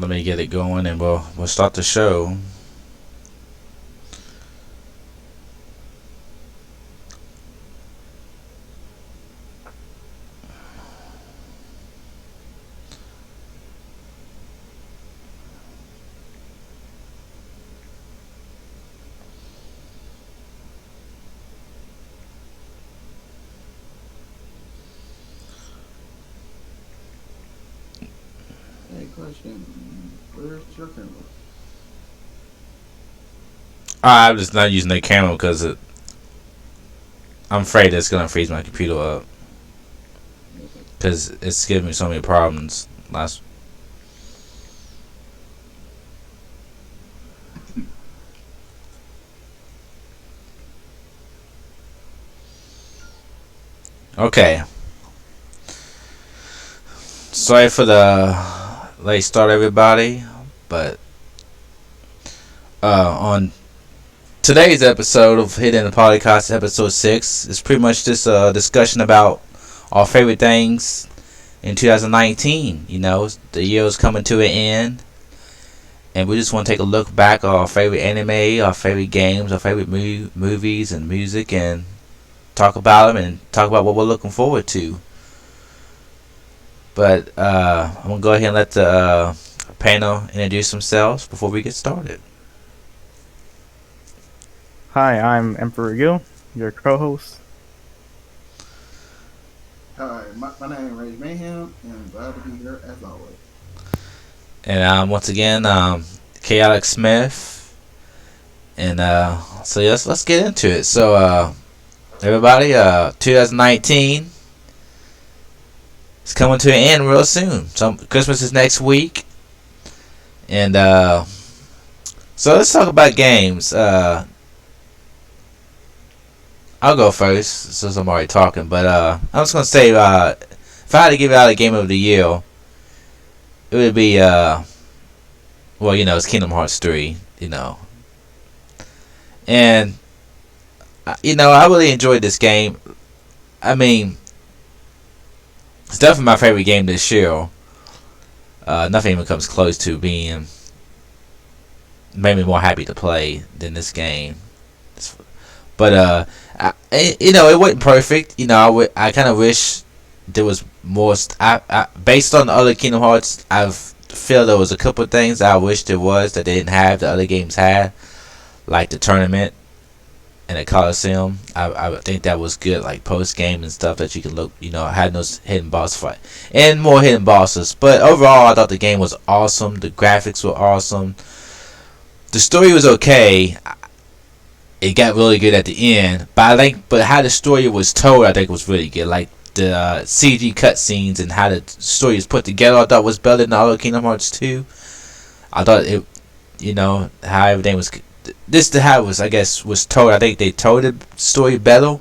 Let me get it going, and we'll start the show. Hey, question. Where's your camera? I'm just not using the camera because I'm afraid it's gonna freeze my computer up Okay. because it's giving me so many problems. Last. Okay. Sorry for the late start, everybody. But on today's episode of Hidden Polygons, episode 6, it's pretty much just a discussion about our favorite things in 2019. You know, the year is coming to an end, and we just want to take a look back at our favorite anime, our favorite games, our favorite movies and music, and talk about them and talk about what we're looking forward to. But I'm gonna go ahead and let the panel introduce themselves before we get started. Hi, I'm Emperor Gil, your co-host. Hi, my name is Rage Mayhem, and I'm glad to be here as always. And once again, Chaotic Smith. And so yes, let's get into it. So everybody, 2019 is coming to an end real soon. So Christmas is next week, and so let's talk about games. I'll go first since I'm already talking. But I'm just gonna say, if I had to give out a game of the year, it would be well, you know, it's Kingdom Hearts 3. You know, and you know, I really enjoyed this game. I mean, it's definitely my favorite game this year. Nothing even comes close to being made me more happy to play than this game. But you know, it wasn't perfect. You know, I kind of wish there was more. Based on the other Kingdom Hearts, I feel there was a couple of things I wish there was that they didn't have the other games had, like the tournament and the Coliseum. I think that was good, like post game and stuff that you could look. You know, had those hidden boss fight and more hidden bosses. But overall, I thought the game was awesome. The graphics were awesome. The story was okay. It got really good at the end, but how the story was told, I think was really good. Like the CG cutscenes and how the story is put together, I thought was better than the other Kingdom Hearts 2. I thought it, you know, how everything was. This the how it was, I guess, was told. I think they told the story better,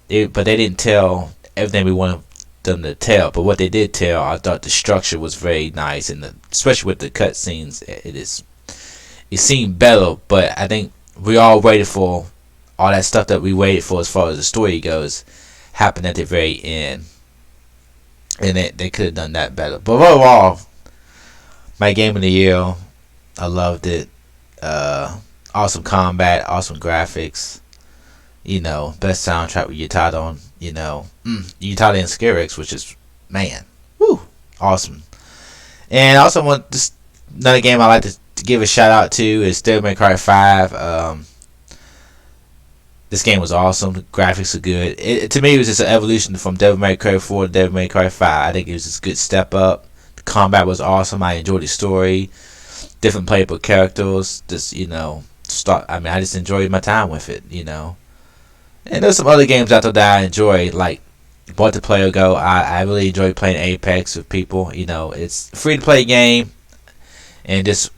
but they didn't tell everything we wanted them to tell. But what they did tell, I thought the structure was very nice, and especially with the cutscenes, it seemed better. But I think we all waited for all that stuff that we waited for as far as the story goes happened at the very end, and they could have done that better. But overall, my game of the year, I loved it. Awesome combat, awesome graphics. You know, best soundtrack with Utada on. You know, Utada and Scarix, which is, man, woo, awesome. And I also want this another game I like to give a shout out to is Devil May Cry 5. This game was awesome. The graphics are good. To me, it was just an evolution from Devil May Cry 4 to Devil May Cry 5. I think it was just a good step up. The combat was awesome. I enjoyed the story. Different playable characters. Just, you know, I just enjoyed my time with it, you know. And there's some other games out there that I enjoyed, like multiplayer go. I really enjoyed playing Apex with people. You know, it's a free to play game, and it's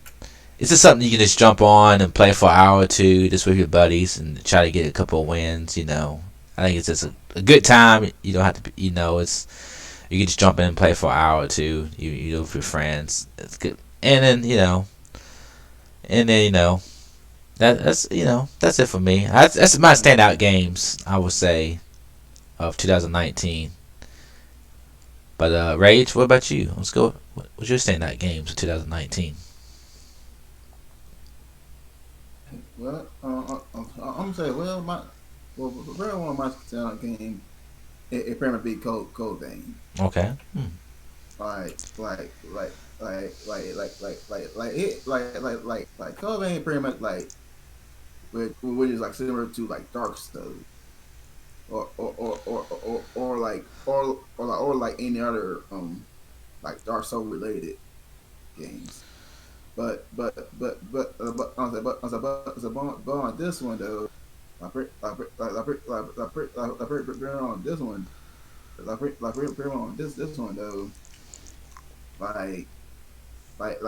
just something you can just jump on and play for an hour or two just with your buddies and try to get a couple of wins. You know, I think it's just a good time. You don't have to, you know, you can just jump in and play for an hour or two. You know, with your friends. It's good, and then you know, that's that's it for me. That's my standout games, I would say, of 2019. But Rage, what about you? Let's go. What's your standout games of 2019? Well, I'm gonna say, very one of my talent game, it pretty much be Code Vein. Okay. Code Vein pretty much which is like similar to like Dark Souls or like any other like Dark Souls related games. But on this one though, on this one, on this one though, like like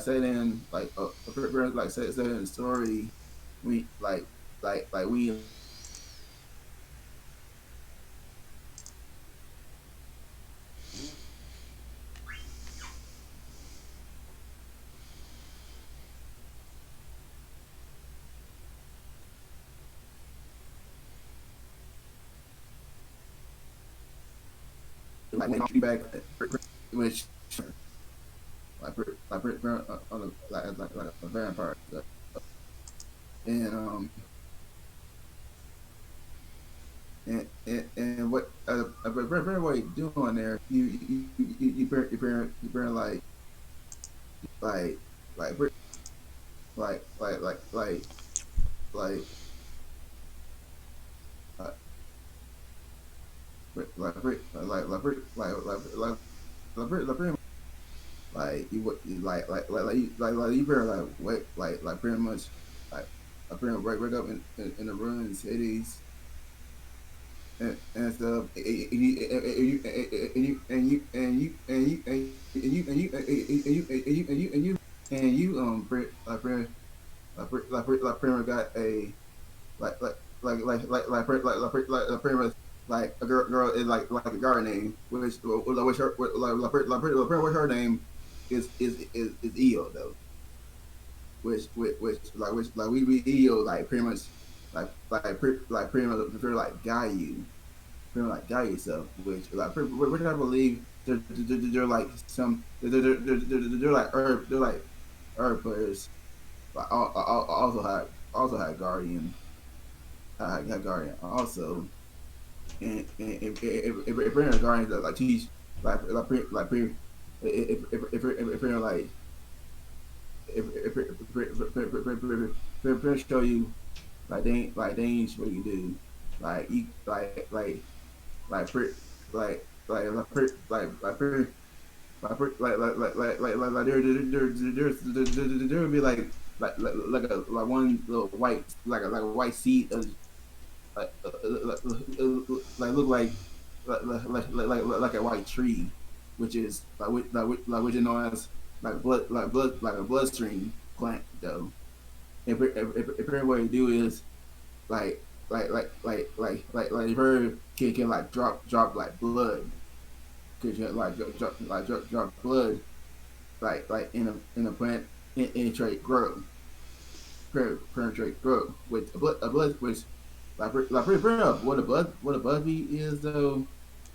set in set in the story, we like we like went back, which on a, like a vampire stuff. And and what very what you doing there, you burn like like like like like like like like like like you what you pretty like like pretty much like I pretty much wake up in the ruined cities and stuff and you like pretty much got a pretty much like a girl is like a girl name which her which her name is Eo though which we Eo like pretty much pretty much prefer like guy yourself which I believe they're like some they're like herb players but also had guardian had guardian also and if we're in a guardian that like teach if we're like if show you they ain't what you do like you like pre like pre there would be like one little white like a white seed of like look like a white tree, which is which is known as blood like a bloodstream plant though. If what you do is her can like drop like blood, cause you like drop blood in a plant and trait grow penetrate grow with a blood which pretty up what a bud bee is though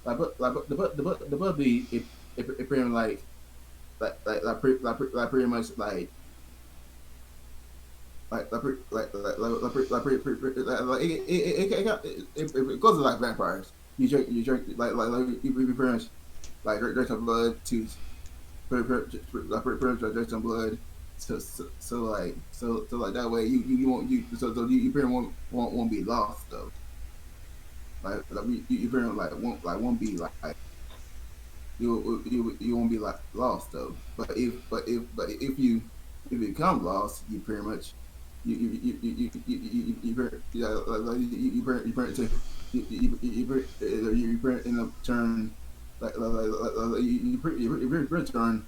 the bud bee if pretty pretty much it goes to like vampires. You drink you pretty much drink some blood to drink some blood. So like that way you won't you pretty won't be lost though. You pretty won't be like you won't be like lost though. But if you become lost, you pretty much you pretty end up turn you turn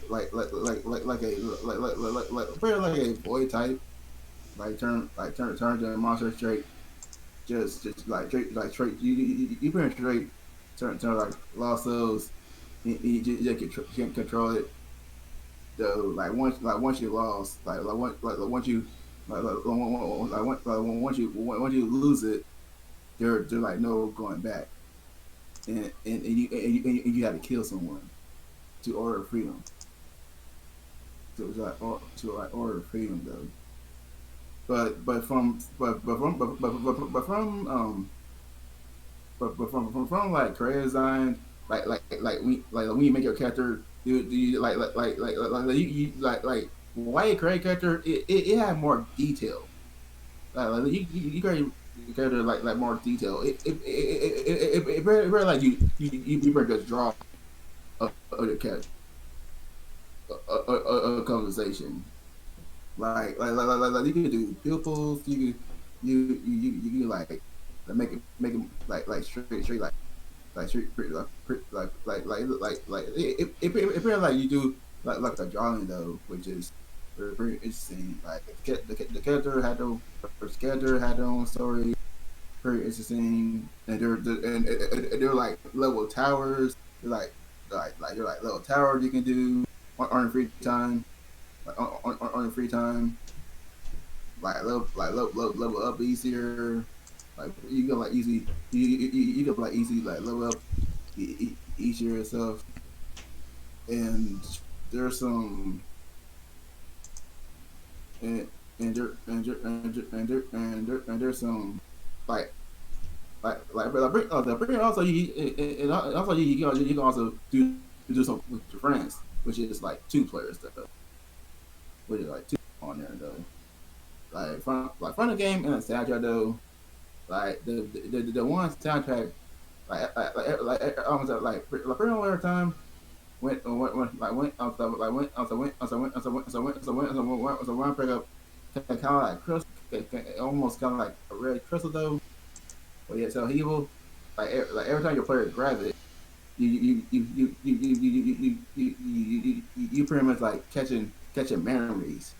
like pretty like a boy type turn to a monster straight just like straight you pretty straight turn like lost souls you can't control it. Though, like once you lost, like once you once you lose it, they're like no going back, and you have to kill someone to order freedom. To like order freedom though. But from but from from like career design, like when you make your character, you like why you create a character, it had more detail. You create your character like more detail. It very like you very just draw a character a conversation. You can do pupils. You can like make them like straight like straight it feel like you do like a drawing though, which is very interesting. Like the character had their first character had their own story, very interesting, and they're like level towers. They're like level towers you can do on free time, on your free time, level up easier. Like you can like easy you can like easy like level up easier and stuff. And there's some and there's some like but also you can also do some with your friends, which is like two players though, which is like two on there though. Like from the game and the soundtrack though, like the one soundtrack almost pretty much every time went like went like went one pick up kind of like crystal, almost kind of like a red crystal though, but yet so evil. Like every time your player grabs it, you pretty much like catching memories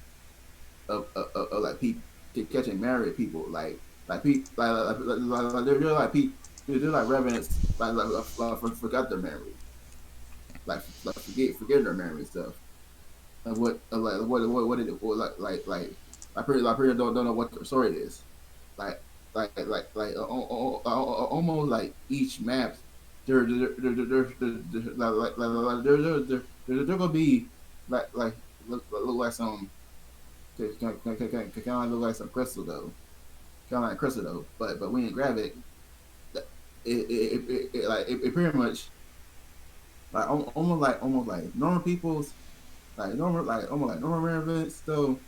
of like people, catching married people like people they're like people they're like revenants forgot their memories, like forget their memory stuff. Like what did it I pretty don't know what the story is. Like almost like each map they're gonna be look like some kind of look like some crystal though, kind of like crystal though. But when you grab it, it pretty much like almost like normal people's like normal like almost like normal rare events though.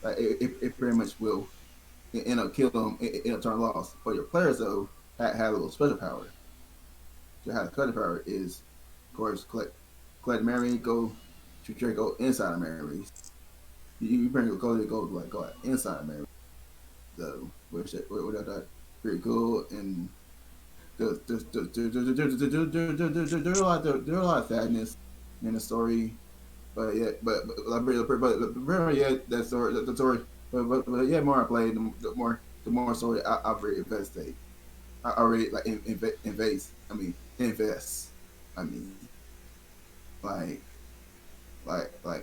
Like it pretty much will end up kill them, end up turn lost. But your players though had a little special power. So how the special power is, of course, collect memory, go inside of memories. You bring go like inside of memory though, which I thought pretty cool. And there's a lot of sadness in the story, but yeah, but yeah, that story, the story, but yeah, more I played, the more story I really invested. I already like invest. I mean, invest. I mean, like, like, there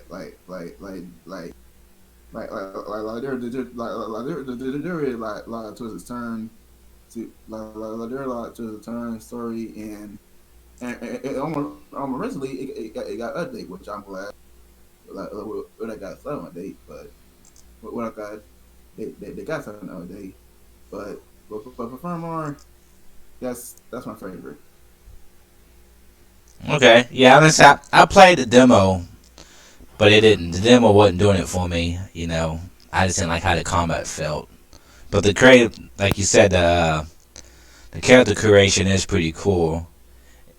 really like twists turn to there are a lot of twists turn story and it almost recently it got updated, which I'm glad. When I got some update, but what I got they got something update, but furthermore, that's my favorite. Okay, yeah, I played the demo, but it didn't. The demo wasn't doing it for me. You know, I just didn't like how the combat felt. But the creative, like you said, the character creation is pretty cool.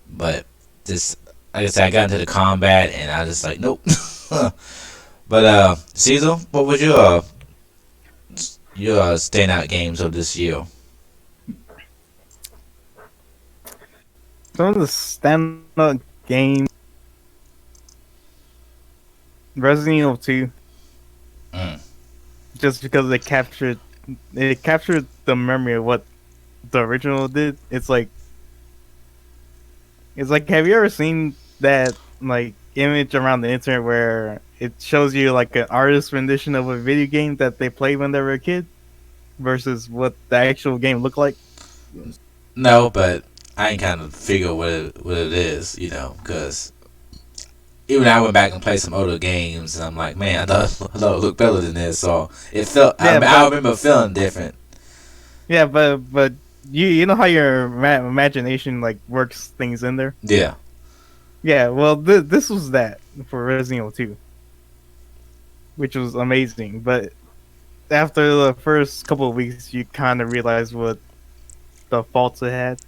But this, like I said, I got into the combat and I was just like, nope. But Caesar, what was your standout games of this year? Some of the standout games, Resident Evil 2, Mm. just because it captured the memory of what the original did. It's like have you ever seen that like image around the internet where it shows you like an artist rendition of a video game that they played when they were a kid versus what the actual game looked like? Yes. No, but I ain't kind of figure what it is, because even I went back and played some older games, and I'm like, man, I thought it looked better than this. So it felt. Yeah, I remember feeling different. Yeah, but you know how your imagination like works things in there. Yeah. Yeah, well, this was that for Resident Evil 2, which was amazing. But after the first couple of weeks, you kind of realize what the faults it had.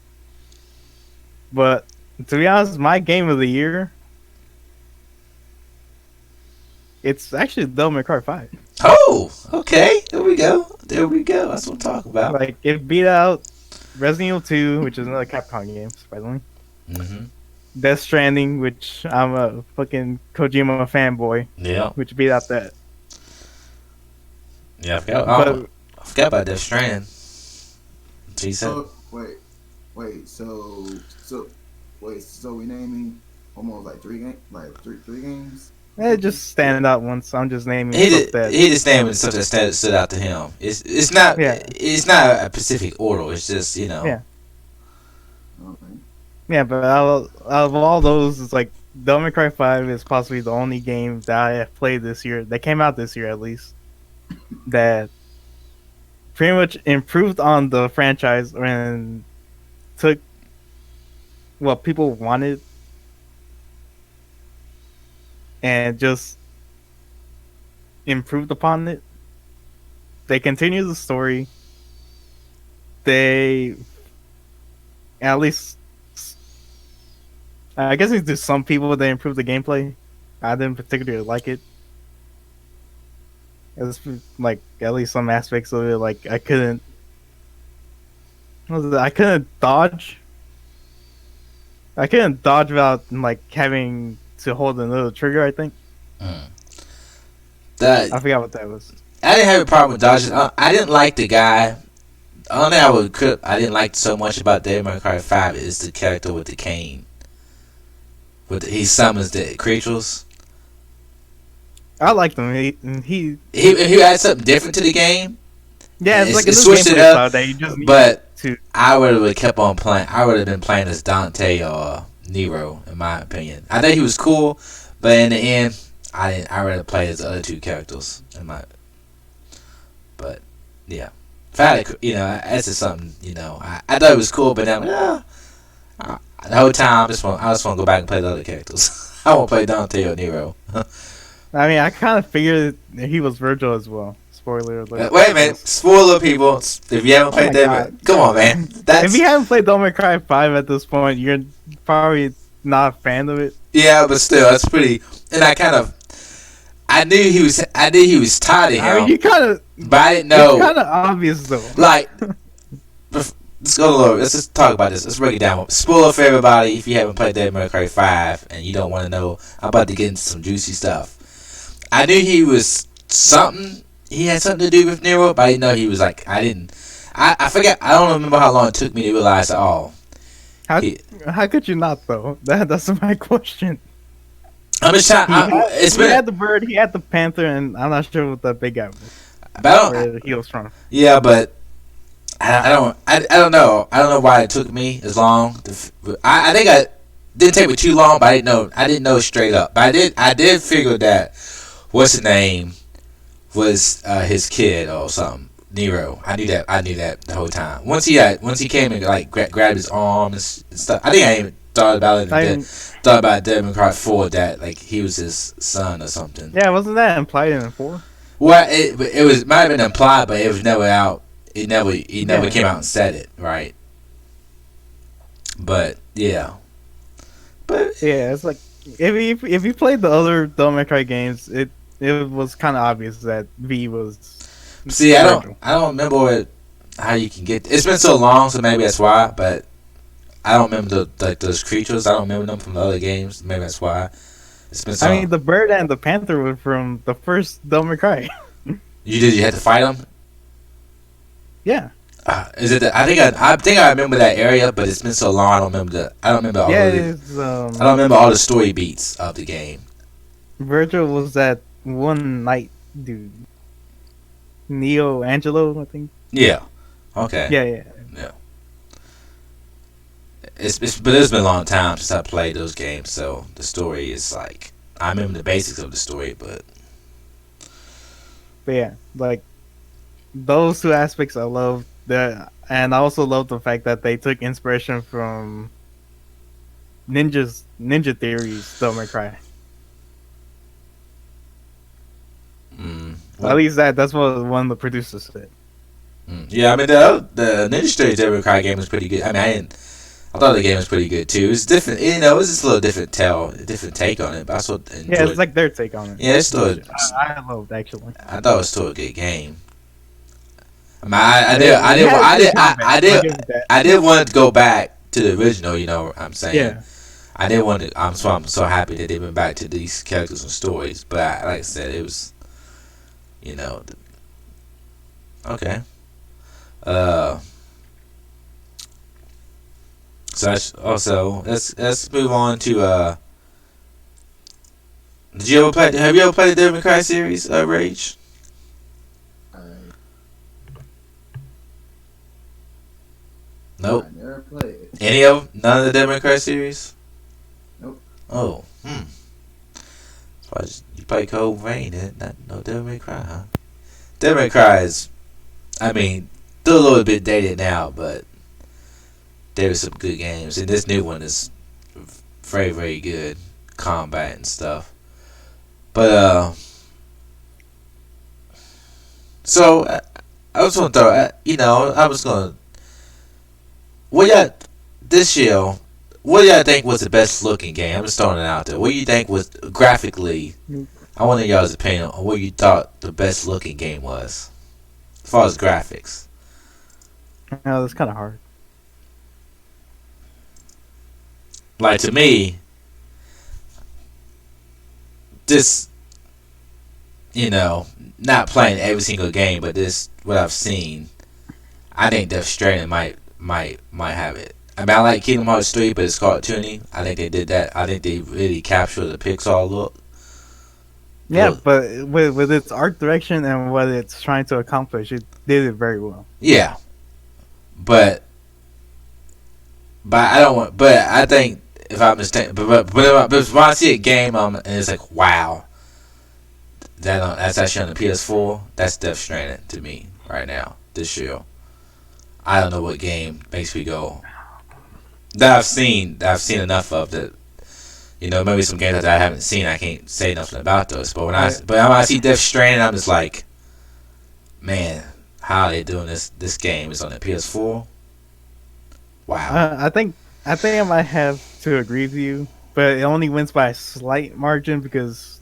But to be honest, my game of the year, it's actually Devil May Cry 5. Oh, okay. There we go. There we go. That's what I'm talking about. Like, it beat out Resident Evil 2, which is another Capcom game, surprisingly. Mm-hmm. Death Stranding, which I'm a fucking Kojima fanboy, Yeah. which beat out that. Yeah, I forgot about Death Stranding. So wait. So we naming almost like three games. Just standing out once. I'm just naming He stuff that. just naming stuff that stood out to him. It's not Yeah. it's not a specific order. It's just Yeah. Okay. Yeah, but out of all those, it's like Devil May Cry 5 is possibly the only game that I have played this year, that came out this year at least, that pretty much improved on the franchise and took what people wanted and just improved upon it. They continue the story. They, at least, I guess it's just some people they improved the gameplay. I didn't particularly like it. It's like at least some aspects of it, like I couldn't dodge. I couldn't dodge without like having to hold another trigger. I think that I forgot what that was. I didn't have a problem with dodging. I didn't like the guy. The only thing I didn't like so much about Devil May Cry 5 is the character with the cane. He summons the creatures. I liked him. He had something different to the game. Yeah, it's like a it new switched it gameplay up, style that you just need but to. I would have kept on playing. I would have been playing as Dante or Nero, in my opinion. I think he was cool, but in the end, I rather play as the other two characters. But yeah, if I had, that's just something. I thought it was cool, but then the whole time I just want to go back and play the other characters. I won't play Dante or Nero. I mean, I kind of figured that he was Virgil as well. Spoiler alert. Wait a minute, spoiler people. If you haven't played Devil, come on, man. If you haven't played Devil May Cry 5 at this point, you're probably not a fan of it. Yeah, but still, that's pretty. And I knew he was tired of him. I mean, you kind of. But I didn't know. It's kind of obvious though. Like, let's go. Let's just talk about this. Let's break it down. Spoiler for everybody if you haven't played Devil May Cry 5 and you don't want to know. I'm about to get into some juicy stuff. I knew he was something. He had something to do with Nero, but I didn't know he was like. I forgot. I don't remember how long it took me to realize at all. How could you not though? That's my question. I'm just trying. He had the bird, he had the panther, and I'm not sure what that big guy was. Where he was from. Yeah, but I don't know. I don't know why it took me as long. I think it didn't take me too long, but I didn't know straight up. But I did figure that what's his name was his kid or something. Nero. I knew that the whole time. Once he came and like grabbed his arm and stuff. I think I even thought about it. Thought about Devil May Cry 4 that like he was his son or something. Yeah, wasn't that implied in 4? Well, it might have been implied, but it was never out. He never came out and said it, right? But yeah. It's like if you played the other Devil May Cry games, it was kind of obvious that V was. See, I don't remember how you can get. It's been so long, so maybe that's why. But I don't remember those creatures. I don't remember them from the other games. Maybe that's why. It's been so. I mean, the bird and the panther were from the first Devil May Cry. You had to fight them. Yeah. Is it? I think I remember that area, but it's been so long. I don't remember I don't remember all Yeah, of it the. is. I don't remember all the story beats of the game. Virgil was that one night dude, Neo Angelo, I think. Yeah. Okay. Yeah, yeah. Yeah. But it's been a long time since I played those games, so the story is like I remember the basics of the story, but But yeah, like those two aspects I love. And I also love the fact that they took inspiration from Ninja Theory's Devil May Cry. At what? least that's what one of the producers said. Yeah, I mean the Ninja Storage Devil Cry game was pretty good. I mean, I thought the game was pretty good too. It's different, it's just a little different take on it. But I still Yeah, enjoyed. it's like their take on it. Yeah, it's still. Which I loved actually. I thought it was still a good game. I mean, I did, It I did, has I good did, combat, I I'll did, give it that. I did want to go back to the original. You know, what I'm saying. Yeah, I did want to. I'm so happy that they went back to these characters and stories. But like I said, it was, you know, okay. Uh, so also let's move on to Did you ever play? Have you ever played the Devil May Cry series, Rage? I, Nope. I never played it. Any of them? None of the Devil May Cry series? Nope. Oh, So you play Cold Rain, not no Devil May Cry, huh? Devil May Cry is, I mean, still a little bit dated now, but there were some good games, and this new one is very, very good combat and stuff. But so I was gonna throw, I was gonna, what y'all this year? What do y'all think was the best looking game? I'm just throwing it out there. What do you think was graphically? I want y'all's opinion on what you thought the best looking game was, as far as graphics. no, that's kind of hard. Like to me, this, not playing every single game, but this what I've seen, I think Death Stranding might have it. I mean, I like Kingdom Hearts 3, but it's cartoony. I think they did that. I think they really captured the Pixar look. Yeah, Look. but with its art direction and what it's trying to accomplish, it did it very well. Yeah, but I don't want. But I think if I'm mistaken, but when I see a game, and it's like, wow, that's actually on the PS4. That's Death Stranding to me right now. This year, I don't know what game makes me go that I've seen enough of that. Maybe some games that I haven't seen, I can't say nothing about those. But when I see Death Stranding, I'm just like, man, how are they doing this? This game is on the PS4. Wow. I think I might have to agree with you, but it only wins by a slight margin because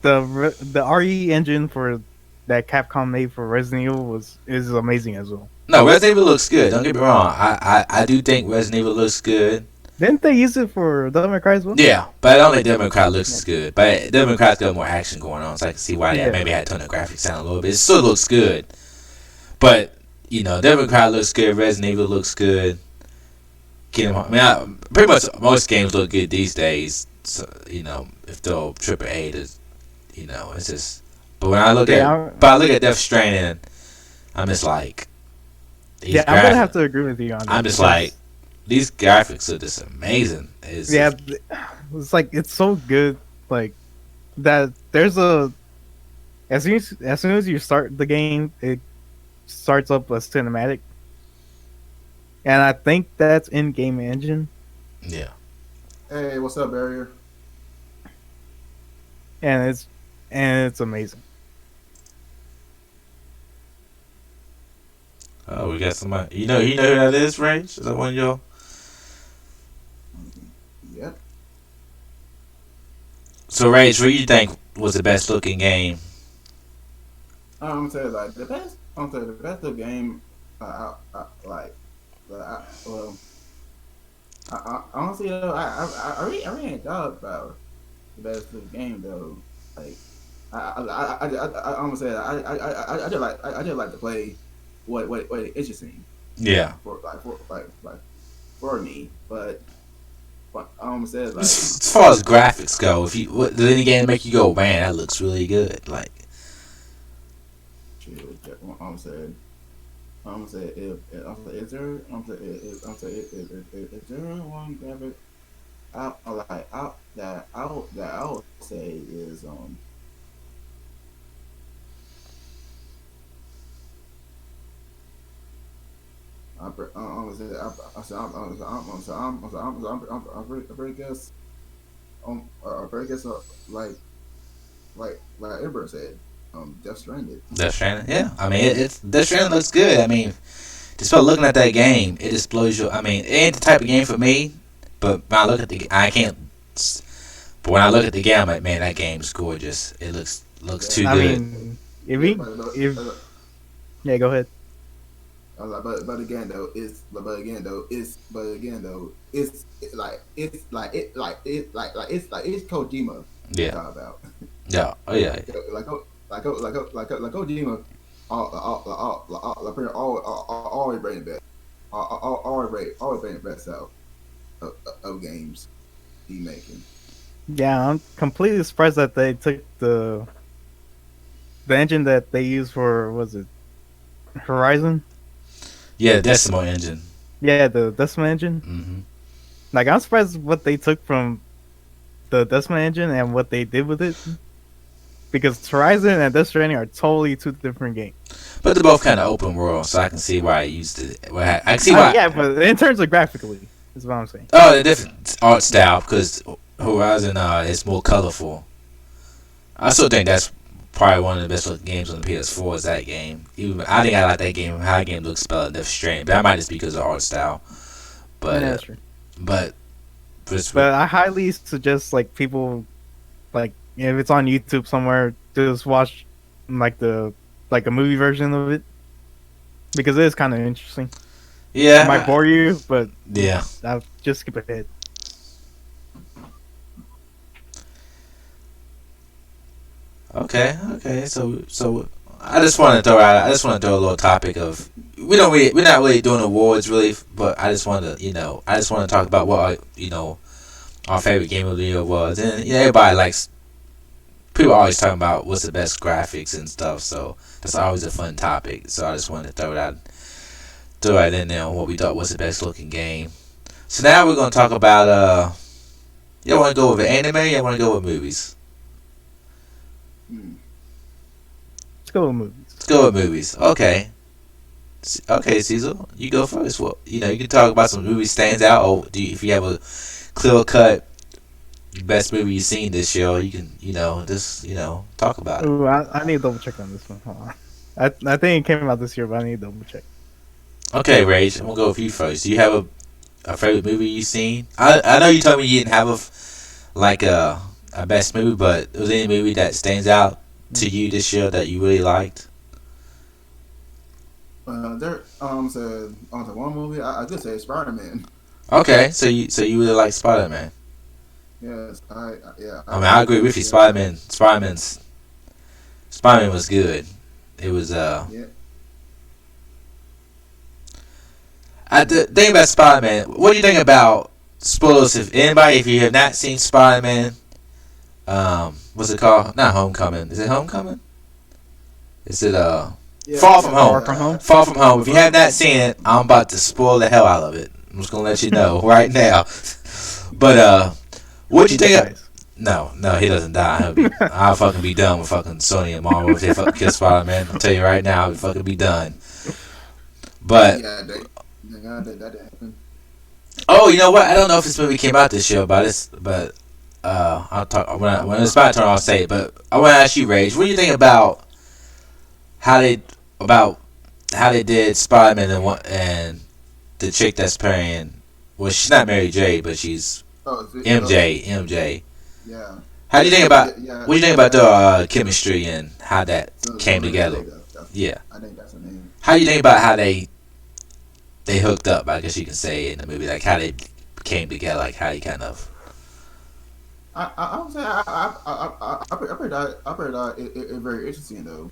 the RE engine for that Capcom made for Resident Evil is amazing as well. No, Resident Evil looks good. Don't get me wrong. I do think Resident Evil looks good. Didn't they use it for Devil May Cry as well? Yeah, but I don't think Devil May Cry looks as good. But Devil May Cry's got more action going on, so I can see why they maybe had to tone the graphics down a little bit. It still looks good. But, Devil May Cry looks good. Resident Evil looks good. Kingdom Hearts. I mean, pretty much most games look good these days. So, if they're AAA, it's just. But when I look at Death Stranding, I'm just like. I'm gonna have to agree with you on that. I'm just like, these graphics are just amazing. It's it's so good. Like that. There's as soon as you start the game, it starts up a cinematic, and I think that's in game engine. Yeah. Hey, what's up, Barrier? And it's amazing. Oh, we got somebody. You know who that is, Rage? Is that one of y'all? Yep. So, Rage, what do you think was the best looking game? I'm gonna say like the best. I'm gonna say the best of game. Well, honestly though, I really ain't thought about the best of the game though. Like, I'm gonna say I just like to play what interesting Yeah. for me. But I almost said like As far as graphics go, if you what, did any game make you go, man, that looks really good? Like, shit, I almost said. I'm gonna say if I'm say is there I'm say is there one graphic out that I would say is I'm gonna say I very guess I very guess like everybody said Death Stranded. Death Stranding, yeah. I mean, it's Death Stranding looks good. I mean, just by looking at that game, it just blows you. I mean, it ain't the type of game for me, but when I look at the, I can't. But when I look at the game, I'm like, man, that game's gorgeous. It looks too I good. mean, if Yeah, he, if yeah, go ahead. I was like, but again though, it's Kojima we're Yeah, talking about. yeah, oh yeah, Kojima, always bring the best, always bring the best out of games he making. Yeah, I'm completely surprised that they took the engine that they used for was it Horizon? yeah. Decimo Engine. Yeah, the Decima engine. Hmm. Like I'm surprised what they took from the Decima engine and what they did with it. Because Horizon and Death Stranding are totally two different games. But they're both kind of open world, so I can see why I used it. I can see why. Yeah, but in terms of graphically, is what I'm saying. Oh, the different art style because Horizon is more colorful. I still think that's probably one of the best looking games on the PS4 is that game. Even I think I like that game. How that game looks better than Death Stranding, but that might just be because of the art style. But Yeah, that's true. but But I highly suggest like people like if it's on YouTube somewhere, just watch like a movie version of it because it is kind of interesting. It might yeah, bore you, but yeah. I'll just skip ahead. Okay. So I just want to throw out. I just want to throw a little topic of we're not really doing awards really, but I just want to I just want to talk about what our favorite game of the year was, and everybody likes. People are always talking about what's the best graphics and stuff, so that's always a fun topic. So I just wanted to throw it in there on what we thought was the best looking game. So now we're gonna talk about you want to go with anime? You want to go with movies? Hmm. Let's go with movies. Let's go with movies. Okay. Okay, Cecil, you go first. Well, you can talk about some movies stands out, or if you have a clear cut best movie you've seen this year, you can just talk about it. Ooh, I need to double check on this one. Hold on. I think it came out this year, but I need to double check. Okay, Rage, I'm gonna go with you first. Do you have a favorite movie you've seen? I know you told me you didn't have a best movie, but was there any movie that stands out to you this year that you really liked? There said on the one movie I just say Spider Man. Okay, so you really like Spider Man. Yes, yeah. I mean, I agree with you. Spider Man was good. It was Yeah. The thing about Spider Man. What do you think about spoilers? If you have not seen Spider Man, what's it called? Not Homecoming. Is it Homecoming? Is it Yeah, Far From Home? Far From Home? Far From Home. If you have not seen it, I'm about to spoil the hell out of it. I'm just gonna let you know right now. But what do you think? No, he doesn't die. I'll fucking be done with fucking Sony and Marvel if they fucking kill Spider Man. I'll tell you right now, I'll fucking be done. But yeah, that happened. oh, you know what? I don't know if this movie came out this year, but I'll talk when it's my turn. I'll say it. But I want to ask you, Rage. What do you think about how they did Spider Man and the chick that's playing? Well, she's not Mary J, but she's MJ. Yeah. How do you think about? Yeah, What do you think about the chemistry and how that came together? Yeah. I think that's the name. How do you think about how they hooked up? I guess you can say in the movie, like how they came together, like how he kind of. I would say I heard that it very interesting though.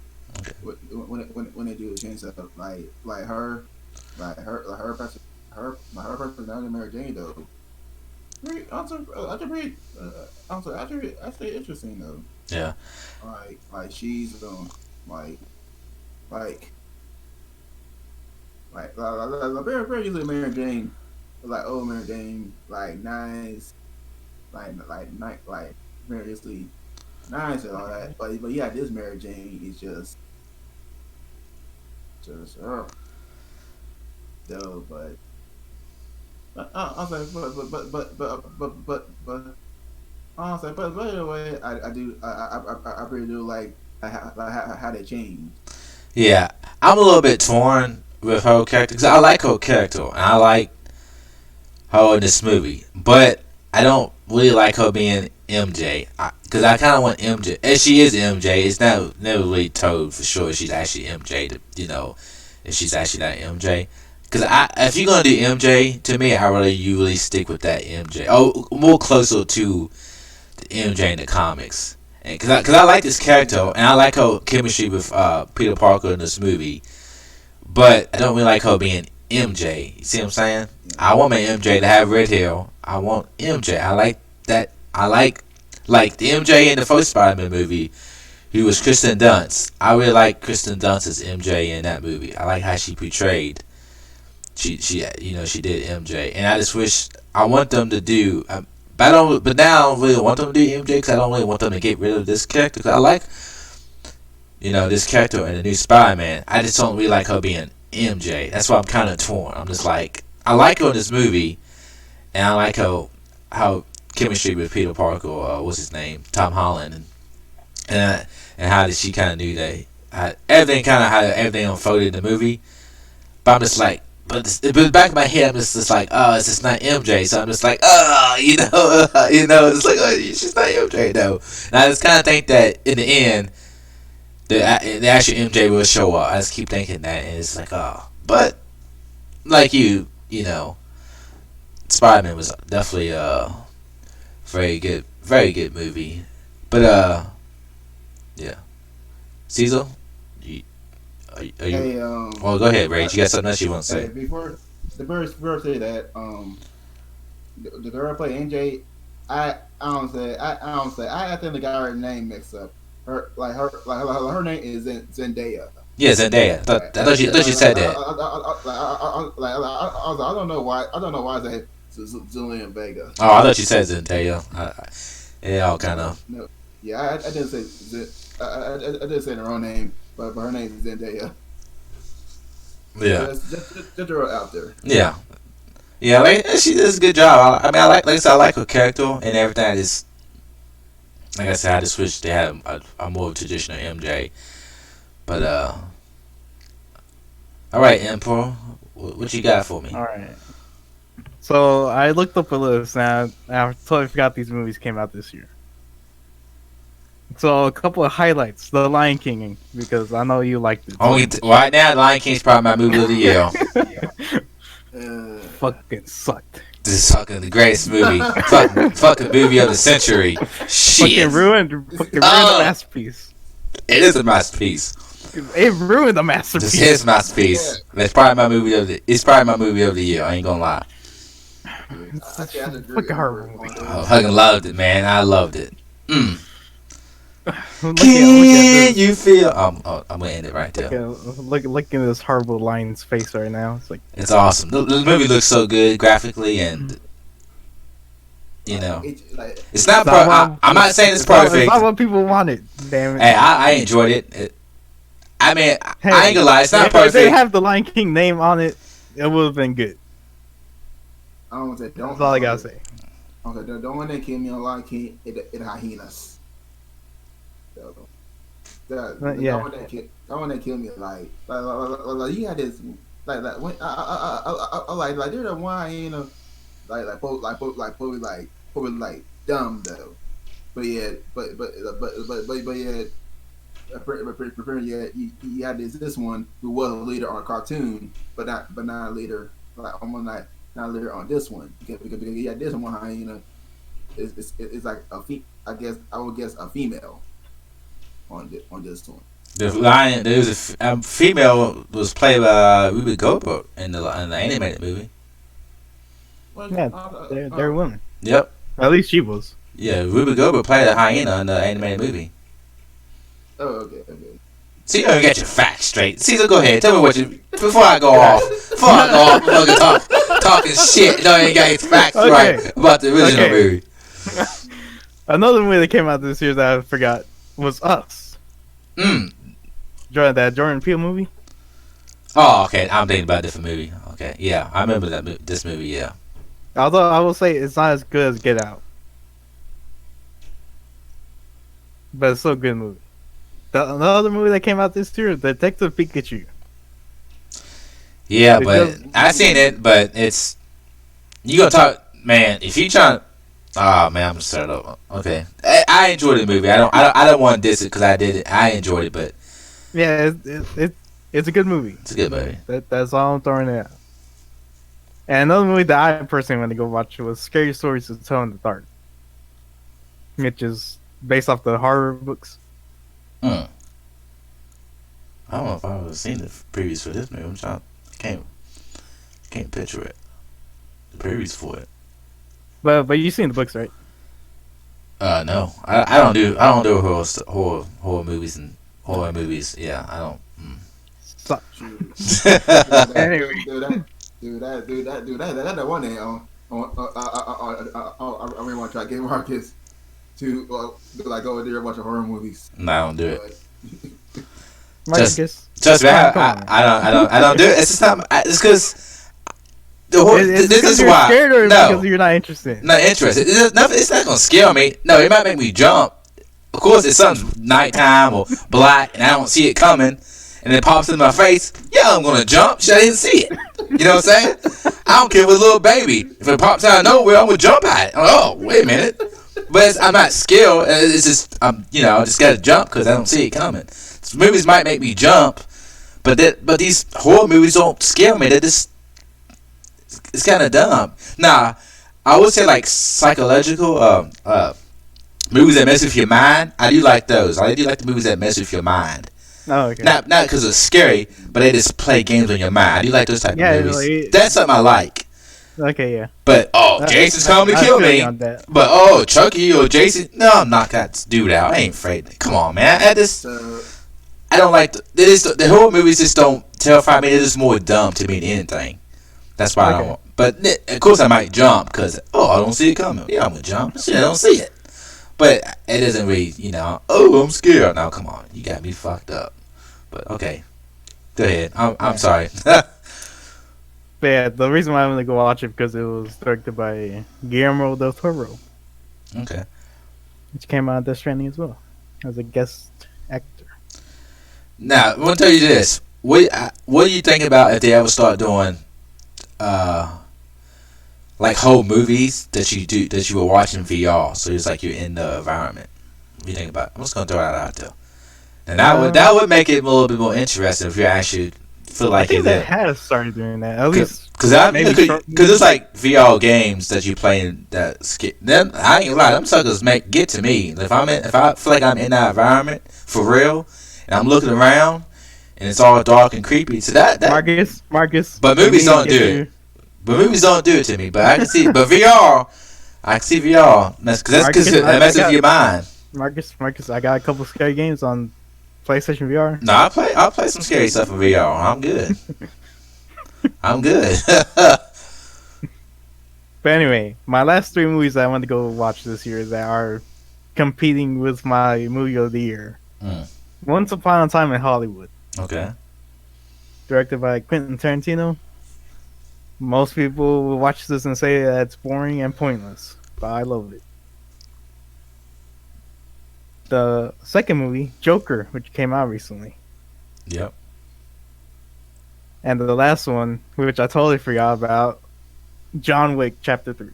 when they do the change stuff, like her, like her personality, Mary Jane though. Pretty, actually, pretty, actually interesting though. Yeah. Like she's like like very usually Mary Jane, like old Mary Jane, like nice, like very usually nice and all that. But yeah, this Mary Jane is just though. I was like, I was like, but anyway, I really do like how they changed. Yeah, I'm a little bit torn with her character because I like her character and I like her in this movie, but I don't really like her being MJ because I kind of want MJ. And she is MJ. It's not never really told for sure if she's actually MJ. If she's actually not MJ. Because if you're gonna do MJ, to me, I really usually stick with that MJ. Oh, more closer to the MJ in the comics. And because I like this character and I like her chemistry with Peter Parker in this movie, but I don't really like her being MJ. You see what I'm saying? I want my MJ to have red hair. I want MJ. I like that. I like the MJ in the first Spider-Man movie. He was Kristen Dunst. I really like Kristen Dunst as MJ in that movie. I like how she portrayed. She she did MJ, and I just wish I want them to do. But I don't. But now I don't really want them to do MJ because I don't really want them to get rid of this character. Cause I like this character in the new Spider-Man. I just don't really like her being MJ. That's why I'm kind of torn. I'm just like I like her in this movie, and I like how chemistry with Peter Parker, what's his name, Tom Holland, and how did she kind of do that? How everything unfolded in the movie. But I'm just like, but back in my head, I'm just like, oh, it's just not MJ. So I'm just like, oh, it's like, oh, she's not MJ though. And I just kind of think that in the end, the actual MJ will show up. I just keep thinking that, and it's like, oh, but like Spider-Man was definitely a very good movie. But yeah, Caesar. Are you? Hey, Well, go ahead, Rage. You got something else you want to say? before before I say that, the girl play NJ, I don't say I think the got her name mixed up. Her name is Zendaya. Yeah, Zendaya. I thought you said that. I don't know why. I don't know why I say Julian Vega. Oh, I thought you said Zendaya. It all kind of. No, yeah, I didn't say I didn't say the wrong name, but her name is Zendaya. Yeah. Just throw it out there. Yeah. Yeah, like she does a good job. I mean, like I said, I like her character and everything. Like I said, I just wish they had a more traditional MJ. But all right, Emperor, what you got for me? All right. So I looked up a list now. I totally forgot these movies came out this year. So a couple of highlights: The Lion King, because I know you liked it. Right now, Lion King's probably my movie of the year. Fucking sucked. This is fucking the greatest movie. fucking movie of the century. Shit. Fucking ruined the masterpiece. It is a masterpiece. It ruined the masterpiece. This is a masterpiece. It's probably my movie of the year. I ain't gonna lie. Fucking horrible movie. I fucking loved it, man. I loved it. Look Can you feel? I'm gonna end it right there. Look at this horrible lion's face right now. It's like It's awesome. The movie looks so good graphically, and it's not. I'm not saying it's perfect. It's not what people wanted. Damn it. Hey, I enjoyed it. I mean, Hey, I ain't gonna lie. It's not if they perfect. have the Lion King name on it, it would have been good. I don't say don't. That's all I gotta say. Okay, don't want to kill me on Lion King. It hyenas. Yeah. That one that killed me like you had this like when like there's a one hyena probably dumb though, but yeah you had this one who was a leader on a cartoon but not a leader like almost not a leader on this one because yeah this one hyena is like I would guess a female on this one. The lion, there was a female was played by Ruby Goldberg in the animated movie. Well, Yeah, they're women. Yep. At least she was. Yeah, Ruby Goldberg played a hyena in the animated movie. oh, okay. See, you don't get your facts straight. Caesar, go ahead. Tell me what you before I go off. Fucking talking shit. You know, you ain't got your facts right about the original movie. Another movie that came out this year that I forgot was Us. That Jordan Peele movie. Oh, okay. I'm thinking about a different movie. Okay, yeah, I remember this movie. Yeah. Although I will say it's not as good as Get Out, but it's still a good movie. The other movie that came out this year, Detective Pikachu. Yeah, but I seen it, but it's you gonna talk, man. If you trying, oh man, I'm set up. Okay, I enjoyed the movie. I don't want to diss it because I did it. I enjoyed it, but yeah, it's a good movie. It's a good movie. That's all I'm throwing it out. And another movie that I personally want to go watch was Scary Stories to Tell in the Dark, which is based off the horror books. I don't know if I've ever seen the previews for this movie. I can't picture it. The previews for it. But you've seen the books, right? No, I don't do horror movies and horror movies. Yeah, I don't. So, Anyway, that one day I really want to try to get Marcus to like go over there and watch horror movies. No, I don't do it. Marcus, Trust me, I don't do it. It's just not. It's because this is why. Scared or no, because you're not interested. Not interested. It's not gonna scare me. No, it might make me jump. Of course, it's something nighttime or black, and I don't see it coming, and it pops in my face. Yeah, I'm gonna jump. Shit, I didn't see it. You know what I'm saying? I don't care if it's a little baby. If it pops out of nowhere, I'm gonna jump at it. Oh, wait a minute. But I'm not scared. It's just I just gotta jump because I don't see it coming. So movies might make me jump, but these horror movies don't scare me. They're just it's kind of dumb. Nah, I would say like psychological movies that mess with your mind. I do like those. I do like the movies that mess with your mind. Oh, okay. Not because it's scary, but they just play games on your mind. I do like those type of movies. That's something I like. Okay, yeah. But Jason's coming to kill me. But Chucky or Jason, no, I'm not that dude out. I ain't afraid. Come on, man. I don't like the horror movies. Just don't terrify me. They're just more dumb to me than anything. That's why I don't. But of course I might jump because I don't see it coming. Yeah, I'm gonna jump. Shit, I don't see it. But it doesn't really, I'm scared. Now, come on, you got me fucked up. But okay, go ahead. I'm sorry. But yeah, the reason why I'm gonna go watch it because it was directed by Guillermo del Toro. Okay. Which came out of Death Stranding as well as a guest actor. Now, I want to tell you this. What do you think about if they ever start doing, like whole movies that you were watching VR? So it's like you're in the environment. What do you think about it? I'm just gonna throw that out there. And that would make it a little bit more interesting if you actually feel like I think that has started doing that at least. Because it's like VR games that you play that them. I ain't gonna lie, them suckers get to me. If I feel like I'm in that environment for real, and I'm looking around, and it's all dark and creepy. So that Marcus. But movies don't do it. But movies don't do it to me. But I can see. But VR, I can see VR. That's because it messes with your mind. Marcus, I got a couple scary games on PlayStation VR. No, I'll play some scary stuff in VR. I'm good. I'm good. But anyway, my last 3 movies I want to go watch this year that are competing with my movie of the year. Once Upon a Time in Hollywood. Okay. Directed by Quentin Tarantino. Most people will watch this and say that it's boring and pointless, but I love it. The second movie, Joker, which came out recently. Yep. And the last one, which I totally forgot about, John Wick Chapter 3.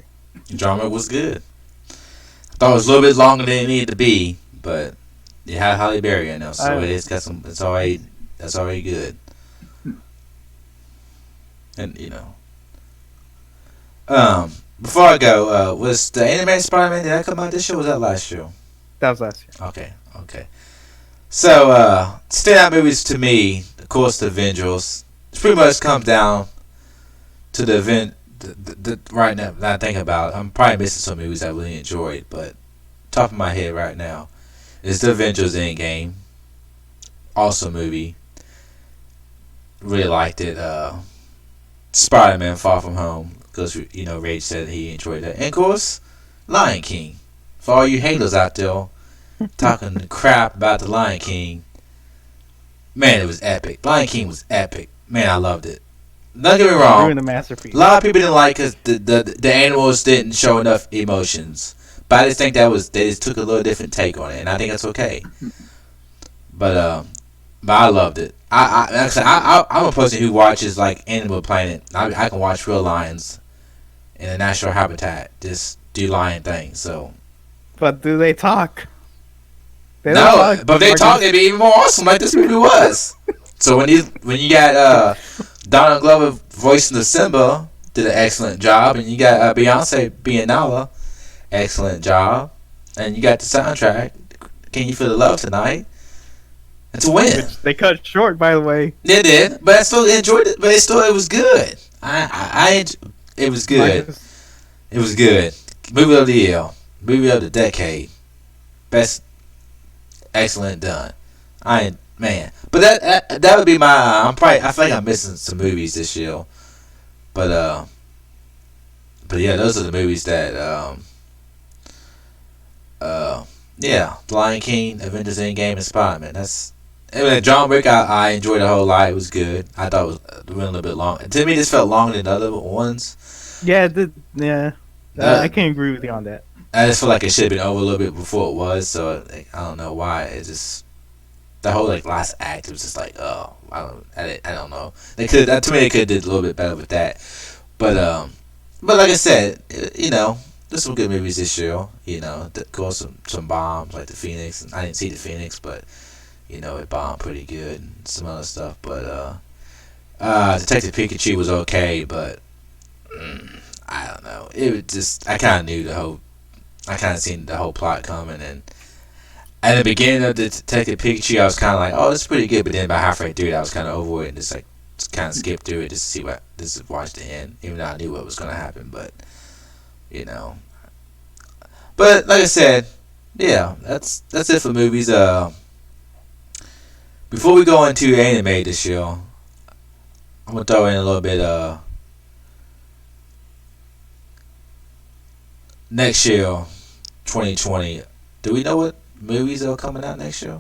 John Wick was good. I thought it was a little bit longer than it needed to be, but it had Halle Berry in there, so it's got some. It's already. That's already good. And before I go, was the animated Spider-Man, did that come out this year or was that last year? That was last year. Okay. So, standout movies to me, of course, the Avengers. It pretty much comes down to the event. Right now, that I think about it, I'm probably missing some movies I really enjoyed, but top of my head right now is the Avengers Endgame. Awesome movie. Really liked it. Spider-Man Far From Home, because Rage said he enjoyed that, and of course, Lion King. For all you haters out there talking crap about the Lion King, man, it was epic. Lion King was epic. Man, I loved it. Don't get me wrong. Ruined the masterpiece. A lot of people didn't like because the animals didn't show enough emotions. But I just think they just took a little different take on it, and I think that's okay. But I loved it. I'm a person who watches like Animal Planet. I can watch real lions in a natural habitat, just do lion things. So. But do they talk? They don't No, talk. but if they talk, it'd be even more awesome, like this movie was. So when you got Donald Glover voicing the Simba, did an excellent job, and you got Beyonce being Nala, excellent job, and you got the soundtrack, Can You Feel the Love Tonight? It's a win. Which they cut short, by the way. They did, but I still enjoyed it. But it was good. It was good. It was good. Movie of the year, movie of the decade, best, excellent done. But that would be my. I feel like I'm missing some movies this year, but yeah, those are the movies that yeah, The Lion King, Avengers Endgame, and Spider-Man. John Wick. I enjoyed the whole lot. It was good. I thought it was running a little bit long. To me, this felt longer than the other ones. Yeah, it did. Yeah, I can't agree with you on that. I just feel like it should have been over a little bit before it was. So I don't know why. It just. The whole last act, it was just like, oh, I don't know. They could, to me, they could have did a little bit better with that. But like I said, there's some good movies this year. Of course, some bombs like the Phoenix. And I didn't see the Phoenix, but it bombed pretty good and some other stuff. But Detective Pikachu was okay, but I don't know. It was just I kind of seen the whole plot coming and. At the beginning of the Detective Pikachu, I was kind of like, "Oh, this is pretty good," but then about halfway through it, I was kind of over it and just kind of skipped through it just to see watch the end, even though I knew what was going to happen. But but like I said, yeah, that's it for movies. Before we go into anime this year, I'm gonna throw in a little bit. Next year, 2020. Do we know what movies that are coming out next year?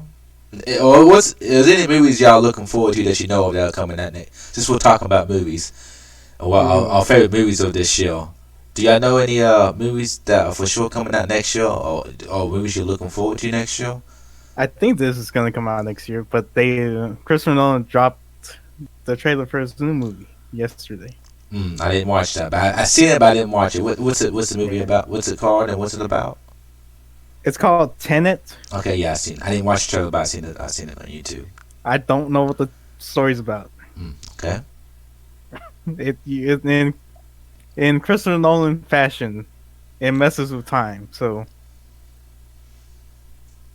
Or is any movies y'all looking forward to that you know of that are coming out next? Since we're talking about movies, our favorite movies of this year. Do y'all know any movies that are for sure coming out next year, or movies you're looking forward to next year? I think this is going to come out next year, but Christopher Nolan dropped the trailer for his new movie yesterday. I didn't watch that, but I seen it, but I didn't watch it. What's the movie about? What's it called, and what's it about? It's called Tenet. Okay, yeah, I didn't watch the trailer, but I seen it on YouTube. I don't know what the story's about. Okay. In Christopher Nolan fashion, it messes with time. So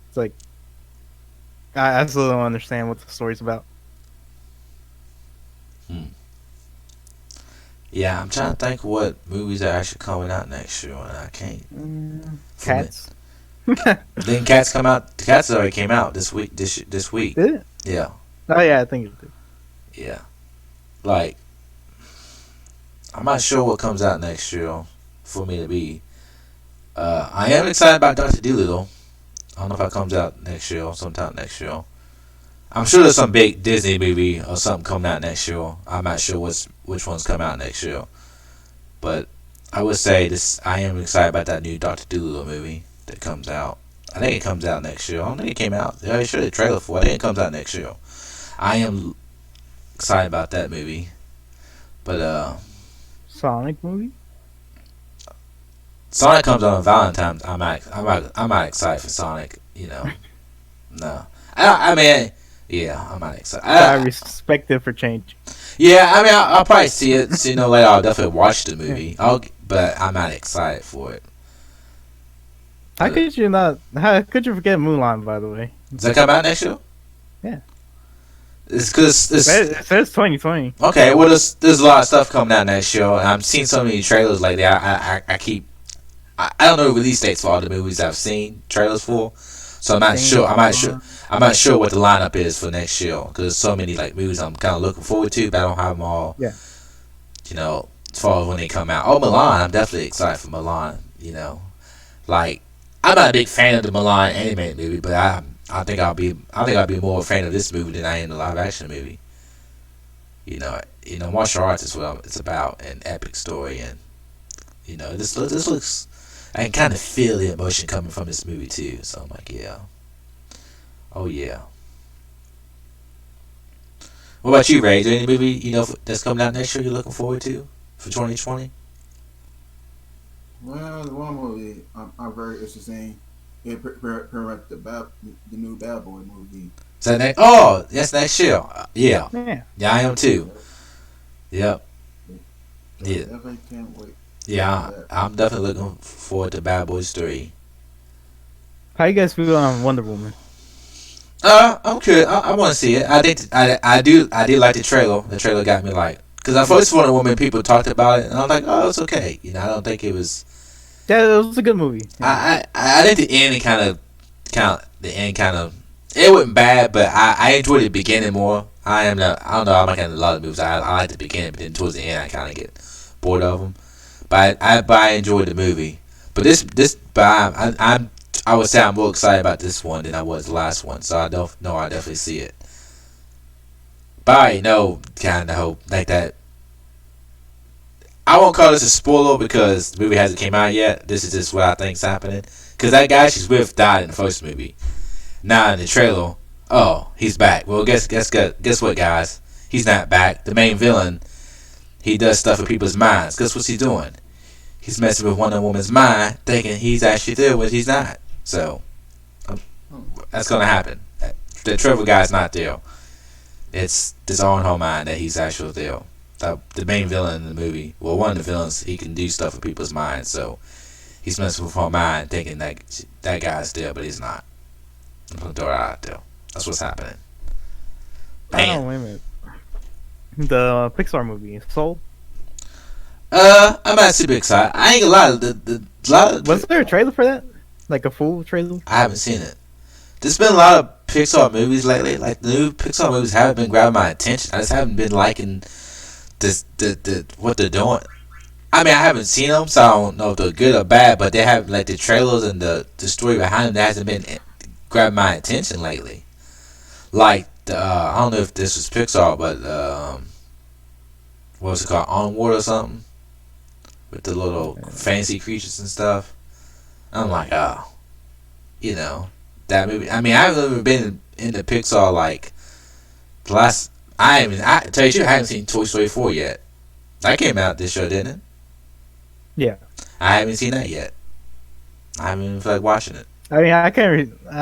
it's like I still don't understand what the story's about. Yeah, I'm trying to think what movies are actually coming out next year, and I can't. Cats. Didn't Cats come out? The Cats already came out this week. This week. Did it? Yeah. Oh yeah, I think it did. Yeah. Like, I'm not sure what comes out next year for me to be. I am excited about Dr. Dolittle. I don't know if that comes out next year or sometime next year. I'm sure there's some big Disney movie or something coming out next year. I'm not sure which ones come out next year. But I would say I am excited about that new Dr. Dolittle movie that comes out. I think it comes out next year. I don't think it came out. They already showed the trailer for it. I think it comes out next year. I am excited about that movie. But Sonic movie? Sonic comes out on Valentine's. I'm not excited for Sonic, No. I mean, yeah, I'm not excited. I respect it for change. Yeah, I mean, I'll probably see it. Later, I'll definitely watch the movie. But I'm not excited for it. How could you forget Mulan? By the way, Does that come out next year? Yeah. It's because It says 2020. okay. Well, there's a lot of stuff coming out next year, and I'm seeing so many trailers lately. I keep I don't know release dates for all the movies I've seen trailers for, so I'm not sure. I'm not sure what the lineup is for next year because there's so many like movies I'm kind of looking forward to, but I don't have them all. Yeah. You know, as far as when they come out. Oh, Milan! I'm definitely excited for Milan. You know, like I'm not a big fan of the Milan animated movie, but I think I'll be more a fan of this movie than I am the live action movie. You know, martial arts is what it's about, an epic story, and you know, this looks. I can kind of feel the emotion coming from this movie too. So I'm like, yeah, oh yeah. What about you, Ray? Is there any movie that's coming out next year you're looking forward to for 2020? Well, the one movie I'm very interested in is pretty much the new Bad Boy movie. Is that next? Oh, that's next year. Yeah, Yeah. yeah, I am too. Yep. So Yeah. definitely can't wait. Yeah, I'm definitely looking forward to Bad Boys 3. How you guys feel on Wonder Woman? I'm good. I want to see it. I did like the trailer. The trailer got me like, because I first Wonder Woman people talked about it, and I was like, oh, it's okay. You know, I don't think it was. Yeah, it was a good movie. Yeah. I think the end kind of it wasn't bad, but I enjoyed the beginning more. I don't know. I'm not kind of a lot of movies. I like the beginning, but then towards the end, I kind of get bored of them. But I enjoyed the movie. But I would say I'm more excited about this one than I was the last one. So I don't know. I definitely see it. But I know kind of hope like that. I won't call this a spoiler because the movie hasn't came out yet. This is just what I think's happening. Because that guy she's with died in the first movie. Now in the trailer, oh, he's back. Well, guess what, guys? He's not back. The main villain, he does stuff in people's minds. Guess what's he doing? He's messing with Wonder Woman's mind, thinking he's actually there when he's not. So that's gonna happen. The Trevor guy's not there. It's on her mind that he's actually there. The main villain in the movie, well, one of the villains, he can do stuff in people's minds. So he's messing with her mind, thinking that guy's there, but he's not. I'm gonna throw it out there. That's what's happening. Bam. Oh, wait a minute. The Pixar movie, Soul. I'm not super excited. I ain't gonna lie. Was there a trailer for that? Like a full trailer? I haven't seen it. There's been a lot of Pixar movies lately. Like the new Pixar movies haven't been grabbing my attention. I just haven't been liking what they're doing. I mean, I haven't seen them, so I don't know if they're good or bad. But they have like the trailers and the story behind them that hasn't been grabbing my attention lately. Like I don't know if this was Pixar, but what was it called? Onward or something? With the little fancy creatures and stuff. I'm like, oh, that movie. I mean, I haven't ever been into Pixar like the last. I tell you the truth, I haven't seen Toy Story 4 yet. That came out this year, didn't it? Yeah. I haven't seen that yet. I haven't even felt like watching it. I mean, I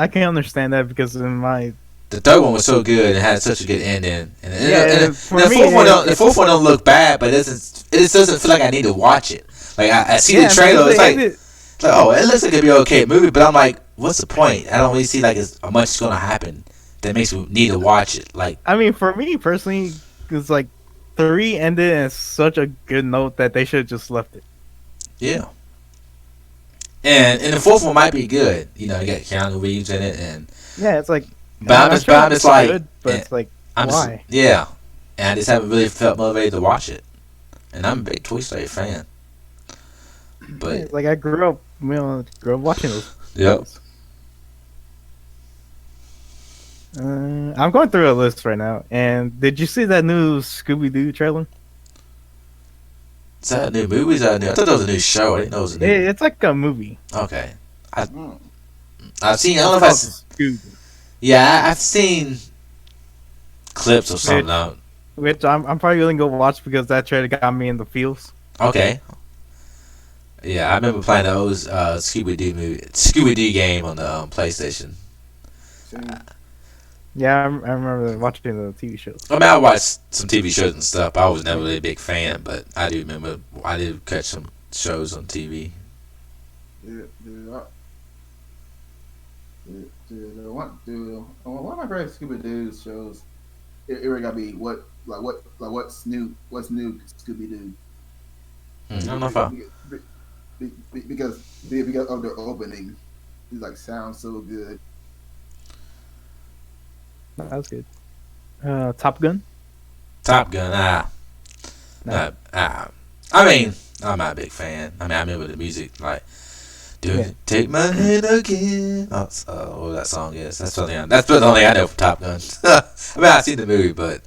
can't understand that because the third one was so good and had such a good ending. And the fourth one don't look bad, but it just doesn't feel like I need to watch it. Like I see the trailer, it's like oh, it looks like it'd be an okay movie, but I'm like, what's the point? I don't really see like as much is gonna happen that makes me need to watch it. Like, I mean, for me personally, it's like 3 ended in such a good note that they should have just left it. Yeah. And the fourth one might be good. You got Keanu Reeves in it, and yeah, it's like. But I'm just like, good, but it's like, why? Yeah, and I just haven't really felt motivated to watch it. And I'm a big Toy Story fan. But yeah, like I grew up watching those. Yep. I'm going through a list right now, and did you see that new Scooby Doo trailer? Is that a new movie? Is that new? I thought that was a new show. I didn't know it was a new. It's like a movie. Okay. I've seen. I don't know if Scooby. Yeah, I've seen clips or something. Which I'm probably gonna go watch because that trailer got me in the feels. Okay. Yeah, I remember playing those Scooby Doo game on the PlayStation. Yeah, I remember watching the TV shows. I mean, I watched some TV shows and stuff. I was never really a big fan, but I do remember I did catch some shows on TV. Yeah. One of my favorite Scooby Doo shows. It really gotta be what's new Scooby Doo I don't know if I. because of their opening. It like sounds so good. That was good. Top Gun. Top Gun. No. I mean, I'm not a big fan. I mean, I remember the music like. Yeah. Take my hand again. What that song is. That's the only I know from Top Gun. I mean, I've seen the movie, but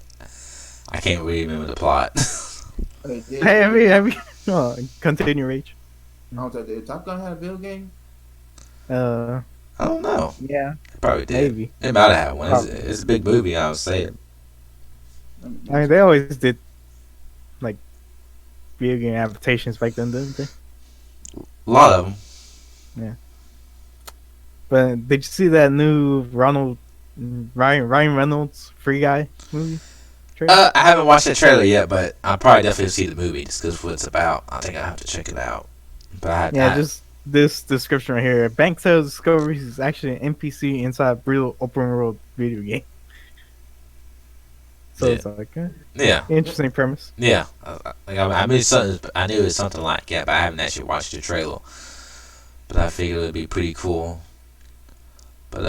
I can't really remember the plot. Hey, have you? Continue, Rach. Did Top Gun have a video game? Uh, I don't know. yeah, It probably did. maybe. It might have had one. It's a big movie, I would say. I mean, they always did like video game adaptations back then, didn't they? A lot of them. But did you see that new Ryan Reynolds Free Guy movie? Trailer? I haven't watched the trailer yet, but I'll probably definitely see the movie just because of what it's about. I think I have to check it out. But Just this description right here. Bank Tale Discoveries is actually an NPC inside a brutal open world video game. So Yeah. it's like yeah, interesting premise. yeah. I mean, something. I knew it was something like that, but I haven't actually watched the trailer. But I figured it would be pretty cool. But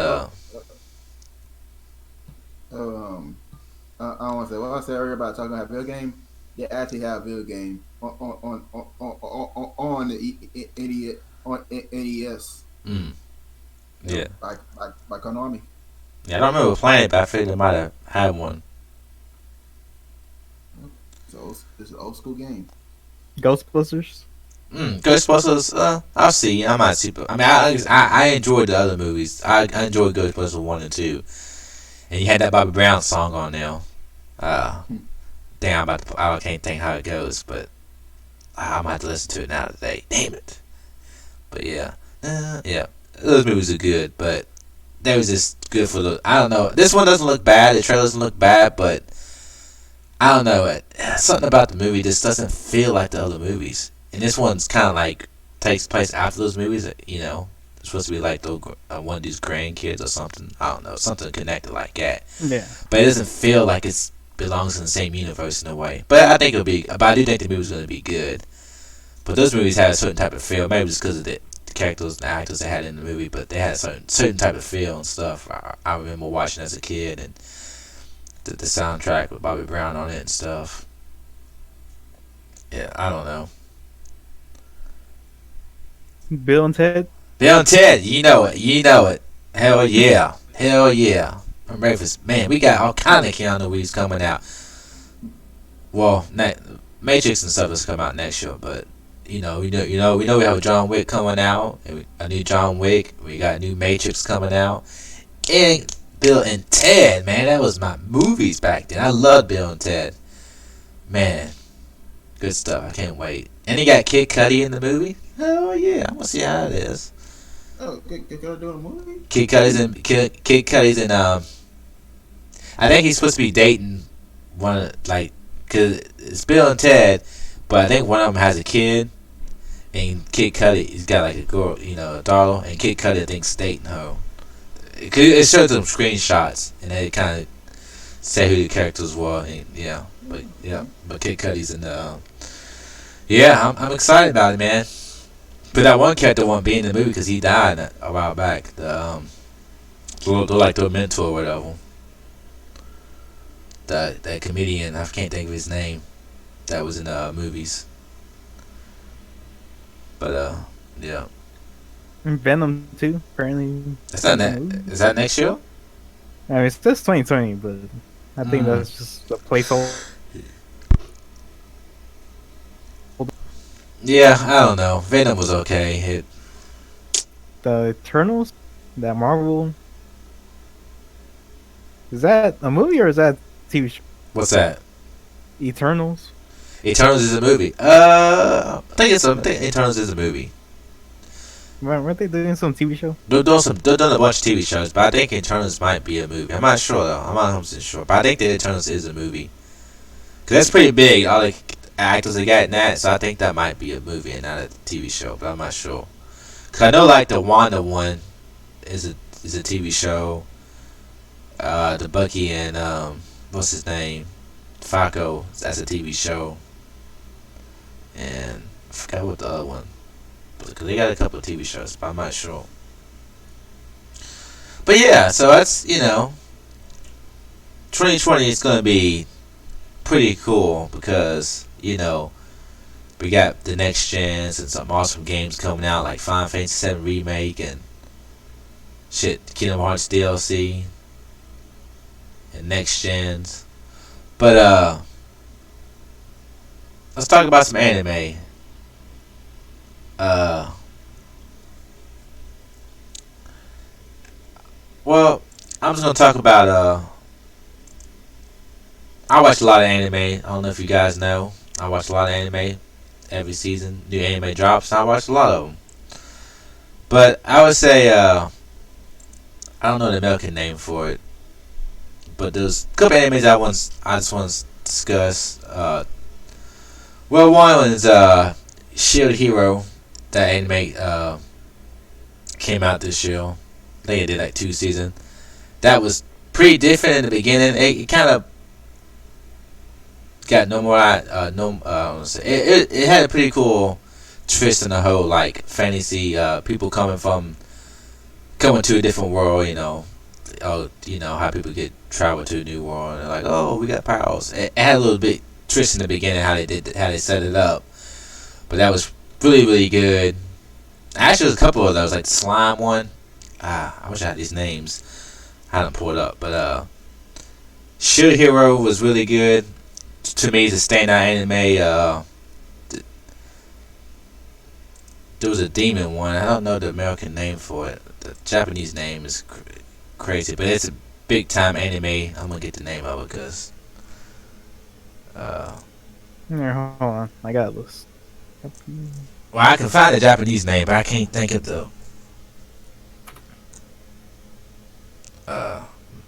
I don't want to say what I said earlier about talking about video game. They actually have a video game on the idiot on NES. Yeah. By Konami. Yeah, I don't remember playing it, but I figured they might have had one. So it's an old school game. Ghostbusters. Ghostbusters, I'll see. I might see. I mean, I enjoyed the other movies. I enjoyed Ghostbusters 1 and 2. And you had that Bobby Brown song on there. Damn, I can't think how it goes, but I might have to listen to it now today. Damn it. But yeah. Yeah. Those movies are good, but they was just good for the. I don't know. This one doesn't look bad. The trailer doesn't look bad, but I don't know. Something about the movie just doesn't feel like the other movies. And this one's kind of like takes place after those movies. You know, it's supposed to be like one of these grandkids or something. I don't know, something connected like that. Yeah. But it doesn't feel like it belongs in the same universe in a way. But I think it'll be. But I do think the movie's going to be good. But those movies had a certain type of feel. Maybe just because of the characters and the actors they had in the movie, but they had a certain type of feel and stuff. I remember watching as a kid and the soundtrack with Bobby Brown on it and stuff. Yeah, I don't know. Bill and Ted. Bill and Ted, you know it. Hell yeah. I'm ready for man. We got all kind of Keanu Reeves coming out. Well, Matrix and stuff is coming out next year, but we know we have a John Wick coming out, a new John Wick. We got a new Matrix coming out, and Bill and Ted. Man, that was my movies back then. I loved Bill and Ted. Man, good stuff. I can't wait. And he got Kid Cudi in the movie. Hell yeah, I'm gonna see how it is. Oh, Kid Cudi doing a movie? Kid Cudi's in I think he's supposed to be dating one cause it's Bill and Ted, but I think one of them has a kid, and Kid Cudi he's got like a girl, a daughter, and Kid Cudi I think's dating her. It shows them screenshots, and they kind of say who the characters were, and but Kid Cudi's in the. I'm excited about it, man. But that one character won't be in the movie because he died a while back. The mentor or whatever. That comedian, I can't think of his name. That was in the movies. But yeah. And Venom 2, apparently. Is that next year? I mean, it's just 2020, but I think that's just a placeholder. Yeah, I don't know. Venom was okay. The Eternals, that Marvel. Is that a movie or is that a TV show? What's that? Eternals. Eternals is a movie. I think Eternals is a movie. Weren't they doing some TV show? They've done a bunch of TV shows, but I think Eternals might be a movie. I'm not sure though. I'm not 100% sure, but I think that Eternals is a movie. Cause that's pretty big. All the actors they got in that, so I think that might be a movie and not a TV show, but I'm not sure. Cause I know like the Wanda one is is a TV show. The Bucky and what's his name, Falco. That's a TV show. And I forgot what the other one. Because they got a couple of TV shows, but I'm not sure. But yeah, so that's 2020 is gonna be pretty cool because we got the next gens and some awesome games coming out like Final Fantasy VII Remake and shit, Kingdom Hearts DLC and next gens. But let's talk about some anime. Well, I'm just gonna talk about I watch a lot of anime. I don't know if you guys know. I watch a lot of anime. Every season, new anime drops. And I watch a lot of them. But I would say I don't know the American name for it. But there's a couple animes I just want to discuss. Well, one is Shield Hero. That anime came out this year. I think it did like 2 seasons. That was pretty different in the beginning. It kind of got it had a pretty cool twist in the whole like fantasy. People coming to a different world. How people get travel to a new world and they're like, oh, we got powers. It had a little bit twist in the beginning how they set it up, but that was really, really good. Actually, there's a couple of those, like the slime one. I wish I had these names. I hadn't pulled up, but Shield Hero was really good. To me, it's a standout anime. There was a demon one. I don't know the American name for it. The Japanese name is crazy, but it's a big time anime. I'm gonna get the name of it because. Here, hold on. I got this. Well, I can find the Japanese name, but I can't think of the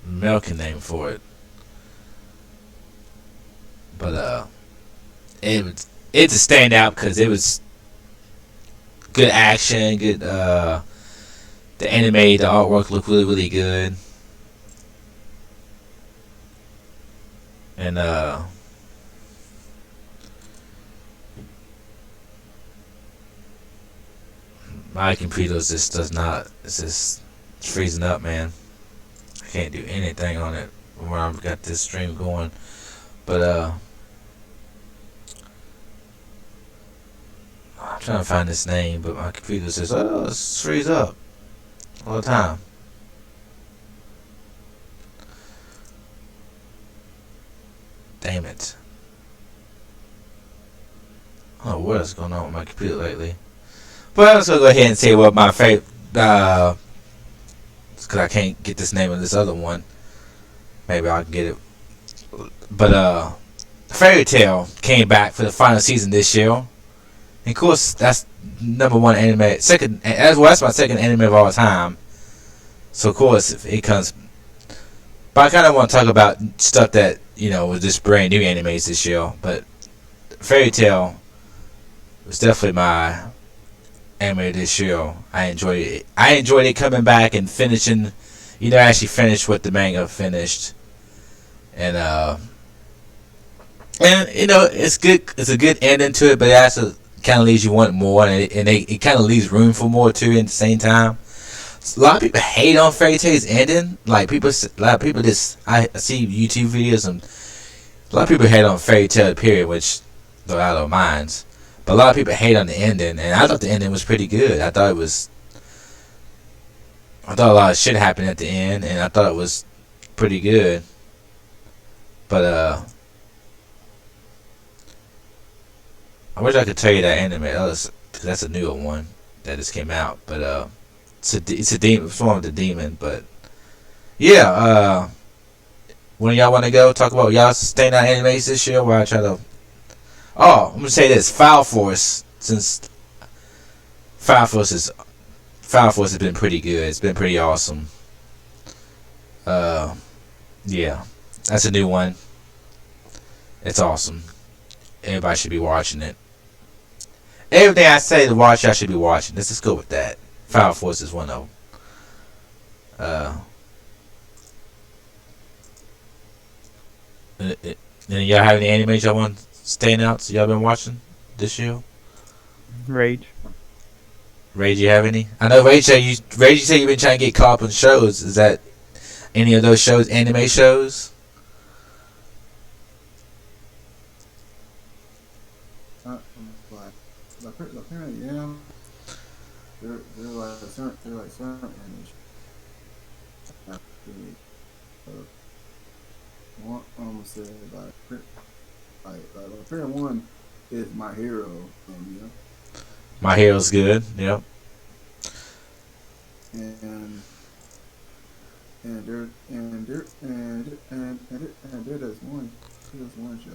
American name for it. But it's a standout because it was good action, good. The anime, the artwork looked really, really good, and my computer just does not. It's just freezing up, man. I can't do anything on it when I've got this stream going. But I'm trying to find this name, but my computer says, "Oh, it's freeze up all the time." Damn it! I don't know what is going on with my computer lately. But I'm just gonna go ahead and say what my favorite. Because I can't get this name of this other one. Maybe I can get it. But Fairy Tail came back for the final season this year. And of course, that's #1 anime. That's my second anime of all time. So of course, if it comes. But I kind of want to talk about stuff that was just brand new animes this year. But Fairy Tail was definitely my anime this year. I enjoyed it. I enjoyed it coming back and finishing. Actually finished what the manga finished, and it's good. It's a good ending to it, but it also kind of leaves you wanting more, and it kind of leaves room for more too. At the same time, a lot of people hate on Fairy Tail's ending. A lot of people just I see YouTube videos and a lot of people hate on Fairy Tail period, which though I don't mind. But a lot of people hate on the ending, and I thought the ending was pretty good. I thought a lot of shit happened at the end, and I thought it was pretty good. But I wish I could tell you that anime. That's a newer one that just came out. But it's a demon, form of the demon. But yeah, when y'all want to go talk about y'all standout animes this year, where I try to. Oh, I'm gonna say this: Fire Force. Since Fire Force has been pretty good. It's been pretty awesome. Yeah, that's a new one. It's awesome. Everybody should be watching it. Everything I say to watch, y'all should be watching. Let's just go with that. Fire Force is one of Uh, and y'all have any anime y'all want staying out? So y'all been watching this year? Rage. Ray, do you have any? I know Ray said you said you've been trying to get caught up in shows. Is that any of those shows, anime shows? Like, apparently, yeah. They're like certain animation. One said like apparently one is My Hero, and My Hero's good. Yep. and there's one show.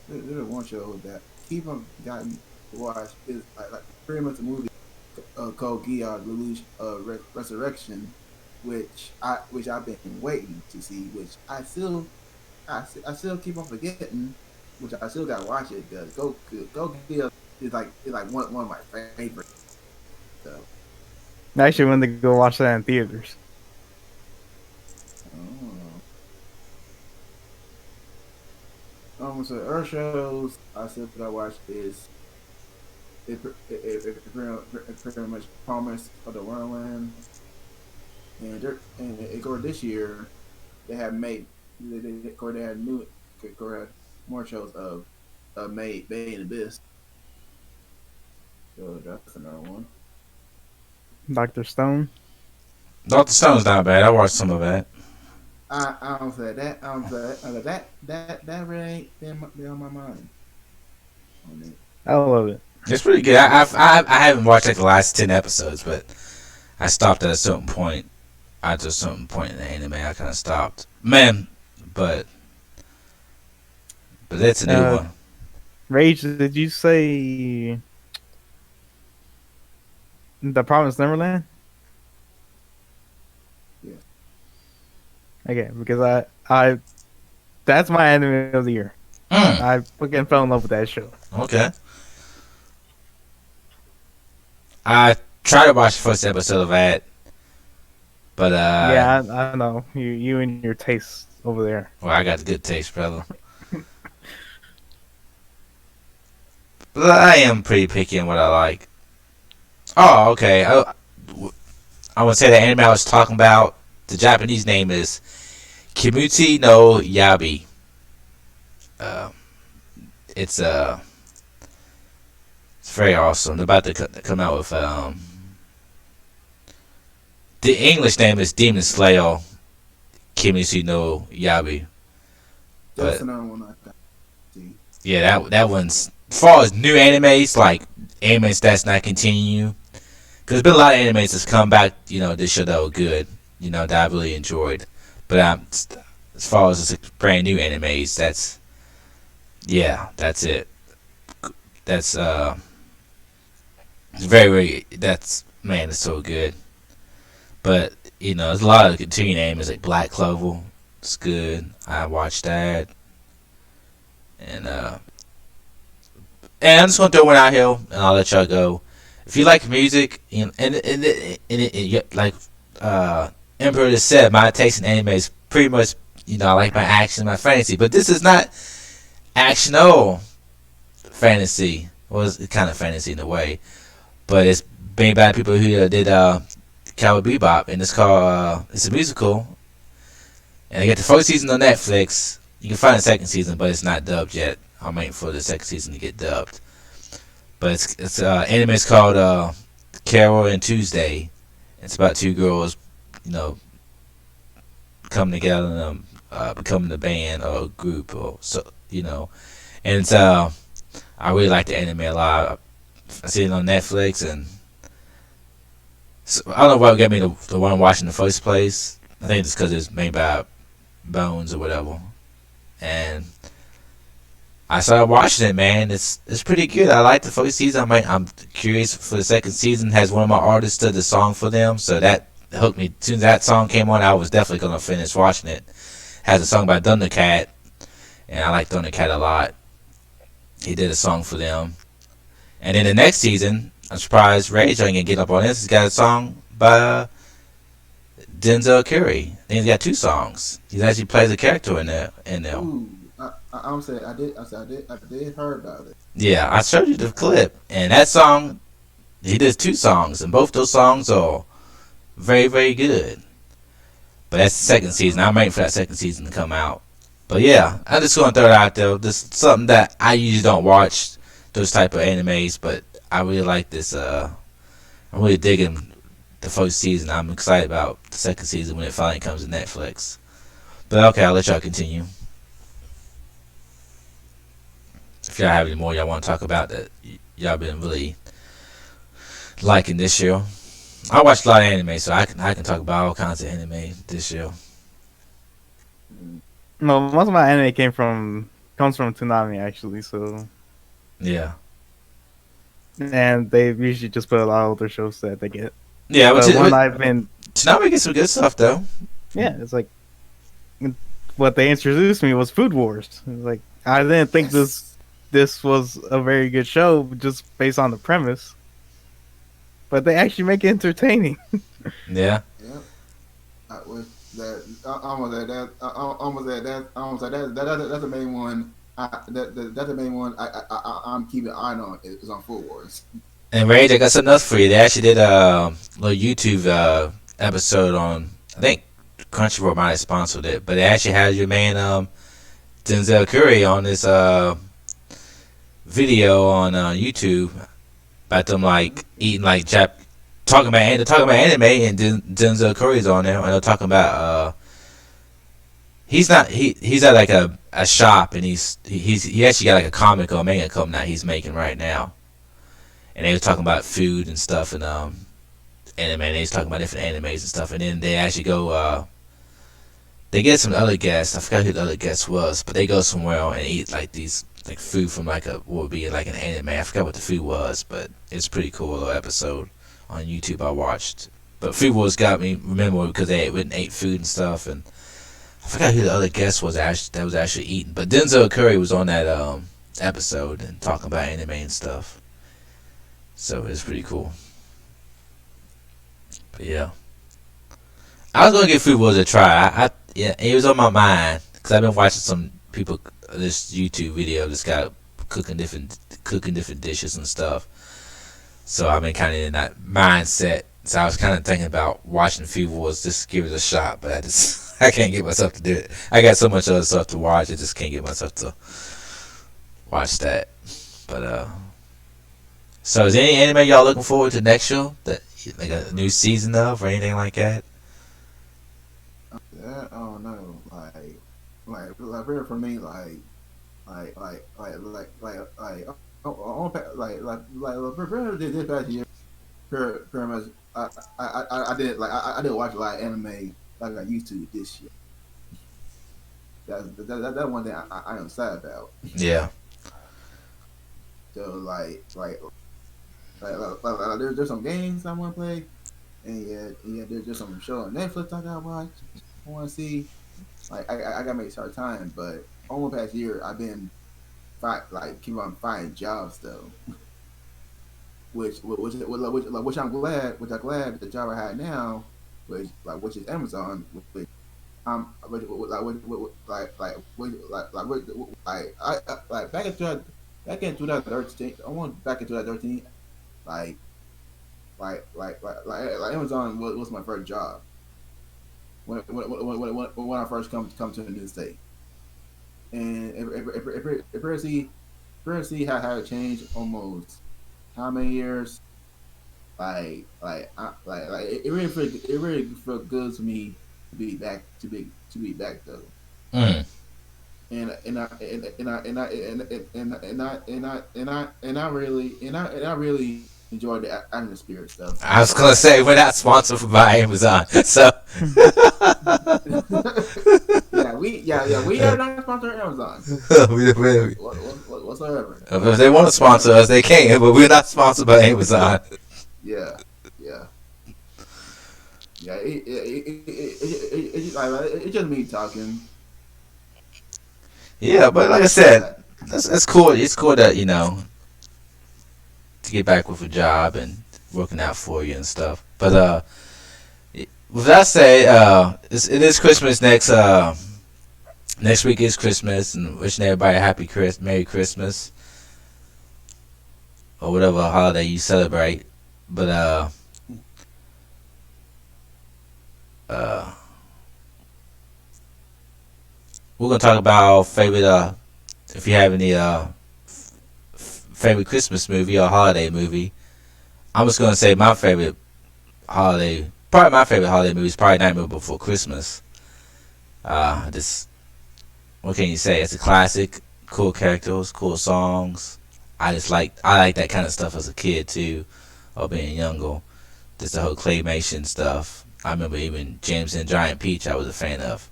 There's one show that keep on gotten to watch is like pretty much a movie called Giard Resurrection, which I've been waiting to see, which I still keep on forgetting, which I still gotta watch it because Go Giard is like one of my favorites. So, I actually went to go watch that in theaters. so Earth shows I still gotta watch is pretty much Promise of the Wonderland, and it go this year they have made they had new they had more shows of Made Bay and Abyss. So that's another one. Dr. Stone. Doctor Stone's not bad. I watched some of that. I don't say that. I don't say that really ain't been on my mind. On it. I love it. It's pretty good. I haven't watched like the last 10 episodes, but I stopped at a certain point. After a certain point in the anime, I kind of stopped. Man, but that's a new one. Rage, did you say The Promised Neverland? Yes. Okay, because I that's my anime of the year. I fucking fell in love with that show. Okay. I tried to watch the first episode of that, but yeah, I know you and your tastes over there. Well, I got the good taste, brother. But I am pretty picky in what I like. Oh, okay. I want to say the anime I was talking about. The Japanese name is Kimuchi no Yabi. It's very awesome. They're about to come out with the English name is Demon Slayer Kimuchi no Yabi. That's another one I got. Yeah, that one's as far as new animes, like animes that's not continue. Because there's been a lot of animes that's come back, this show that were good, that I really enjoyed. But as far as this brand new animes, that's it. That's it's very man, it's so good. But there's a lot of continuing animes like Black Clover. It's good. I watched that, and I'm just gonna throw one out here, and I'll let y'all go. If you like music, and like Emperor just said, my taste in anime is pretty much, I like my action, my fantasy. But this is not action or fantasy. Well, it's kind of fantasy in a way, but it's made by people who did Cowboy Bebop, and it's called it's a musical, and they get the first season on Netflix. You can find the second season, but it's not dubbed yet. I'm waiting for the second season to get dubbed. But it's anime is called Carol and Tuesday. It's about two girls, coming together and becoming a band or a group or so, and it's I really like the anime a lot. I see it on Netflix, and so, I don't know what got me the one watching in the first place. I think it's because it's made by Bones or whatever, and I started watching it, man. It's pretty good. I like the first season. I'm curious for the second season. Has one of my artists did the song for them, so that hooked me. As soon as that song came on, I was definitely gonna finish watching it. Has a song by Thundercat, and I like Thundercat a lot. He did a song for them, and then the next season, I'm surprised Rage ain't gonna get up on this. He's got a song by Denzel Curry. And he's got 2 songs. He actually plays a character in there. Ooh, I'm saying I did heard about it. Yeah, I showed you the clip, and that song, he did 2 songs, and both those songs are very, very good. But that's the second season. I'm waiting for that second season to come out. But yeah, I just want to throw it out there. This is something that I usually don't watch those type of animes, but I really like this. I'm really digging the first season. I'm excited about the second season when it finally comes to Netflix. But okay, I'll let y'all continue. If y'all have any more y'all want to talk about that y'all been really liking this year. I watched a lot of anime, so I can talk about all kinds of anime this year. No, most of my anime comes from Toonami actually. So, Yeah, and they usually just put a lot of older shows that they get. yeah. But But one I've been, Tsunami gets some good stuff though. yeah, it's like what they introduced me was Food Wars. It's like I didn't think this was a very good show just based on the premise, but they actually make it entertaining. Yeah. Yep. I was that almost at that almost at that almost at that's the main one. That's the main one. I'm keeping an eye on. Is on Food Wars. And Rage, I got something else for you. They actually did a little YouTube episode on, I think Crunchyroll might have sponsored it, but they actually had your man Denzel Curry on this video on YouTube about them like eating like talking about anime, and Denzel Curry's on there, and they're talking about he's at like a shop, and he actually got like a comic or manga coming out he's making right now, and they were talking about food and stuff and anime. And they was talking about different animes and stuff, and then they actually go they get some other guests. I forgot who the other guest was, but they go somewhere and eat like these like food from like what would be like an anime. I forgot what the food was, but it's a pretty cool little episode on YouTube I watched. But Food Wars got me remember because they went and ate food and stuff, and I forgot who the other guest was that was actually eating. But Denzel Curry was on that episode and talking about anime and stuff. So it's pretty cool. But yeah, I was gonna give Food Wars a try. Yeah, it was on my mind because I've been watching some people this YouTube video that's got cooking different dishes and stuff. So I've been kind of in that mindset. So I was kind of thinking about watching Food Wars just to give it a shot, but I can't get myself to do it. I got so much other stuff to watch, I just can't get myself to watch that. But so is there any anime y'all looking forward to next year that like a new season of or anything like that? That I don't know. Like really for me, like this past year, pretty much. I didn't watch a lot of anime like I used to this year. That's one thing I am sad about. Yeah. So there's some games I want to play, and yeah, there's just some show on Netflix I gotta watch. I want to see. Like I gotta make sure time, but over the past year I've been keep on finding jobs though, which I'm glad the job I have now, which is Amazon, which back in 2013, back in 2013, like Amazon was my first job when I first come to a new state, and if see how it changed almost how many years, it really felt good to me to be back though. Mm. I really enjoyed the atmosphere stuff. I was gonna say we're not sponsored by Amazon, so we are not sponsored by Amazon whatsoever. If they want to sponsor us, they can, but we're not sponsored by Amazon. Yeah. It's just me talking. Yeah, but like I said, that's cool. It's cool that to get back with a job and working out for you and stuff. But with that said, it is Christmas next week is Christmas, and wishing everybody a Merry Christmas, or whatever holiday you celebrate. But uh, we're gonna talk about favorite. If you have any favorite Christmas movie or holiday movie, I'm just gonna say my favorite holiday movie is probably Nightmare Before Christmas. This what can you say? It's a classic, cool characters, cool songs. I like that kind of stuff as a kid too, or being younger. Just the whole claymation stuff. I remember even James and Giant Peach I was a fan of.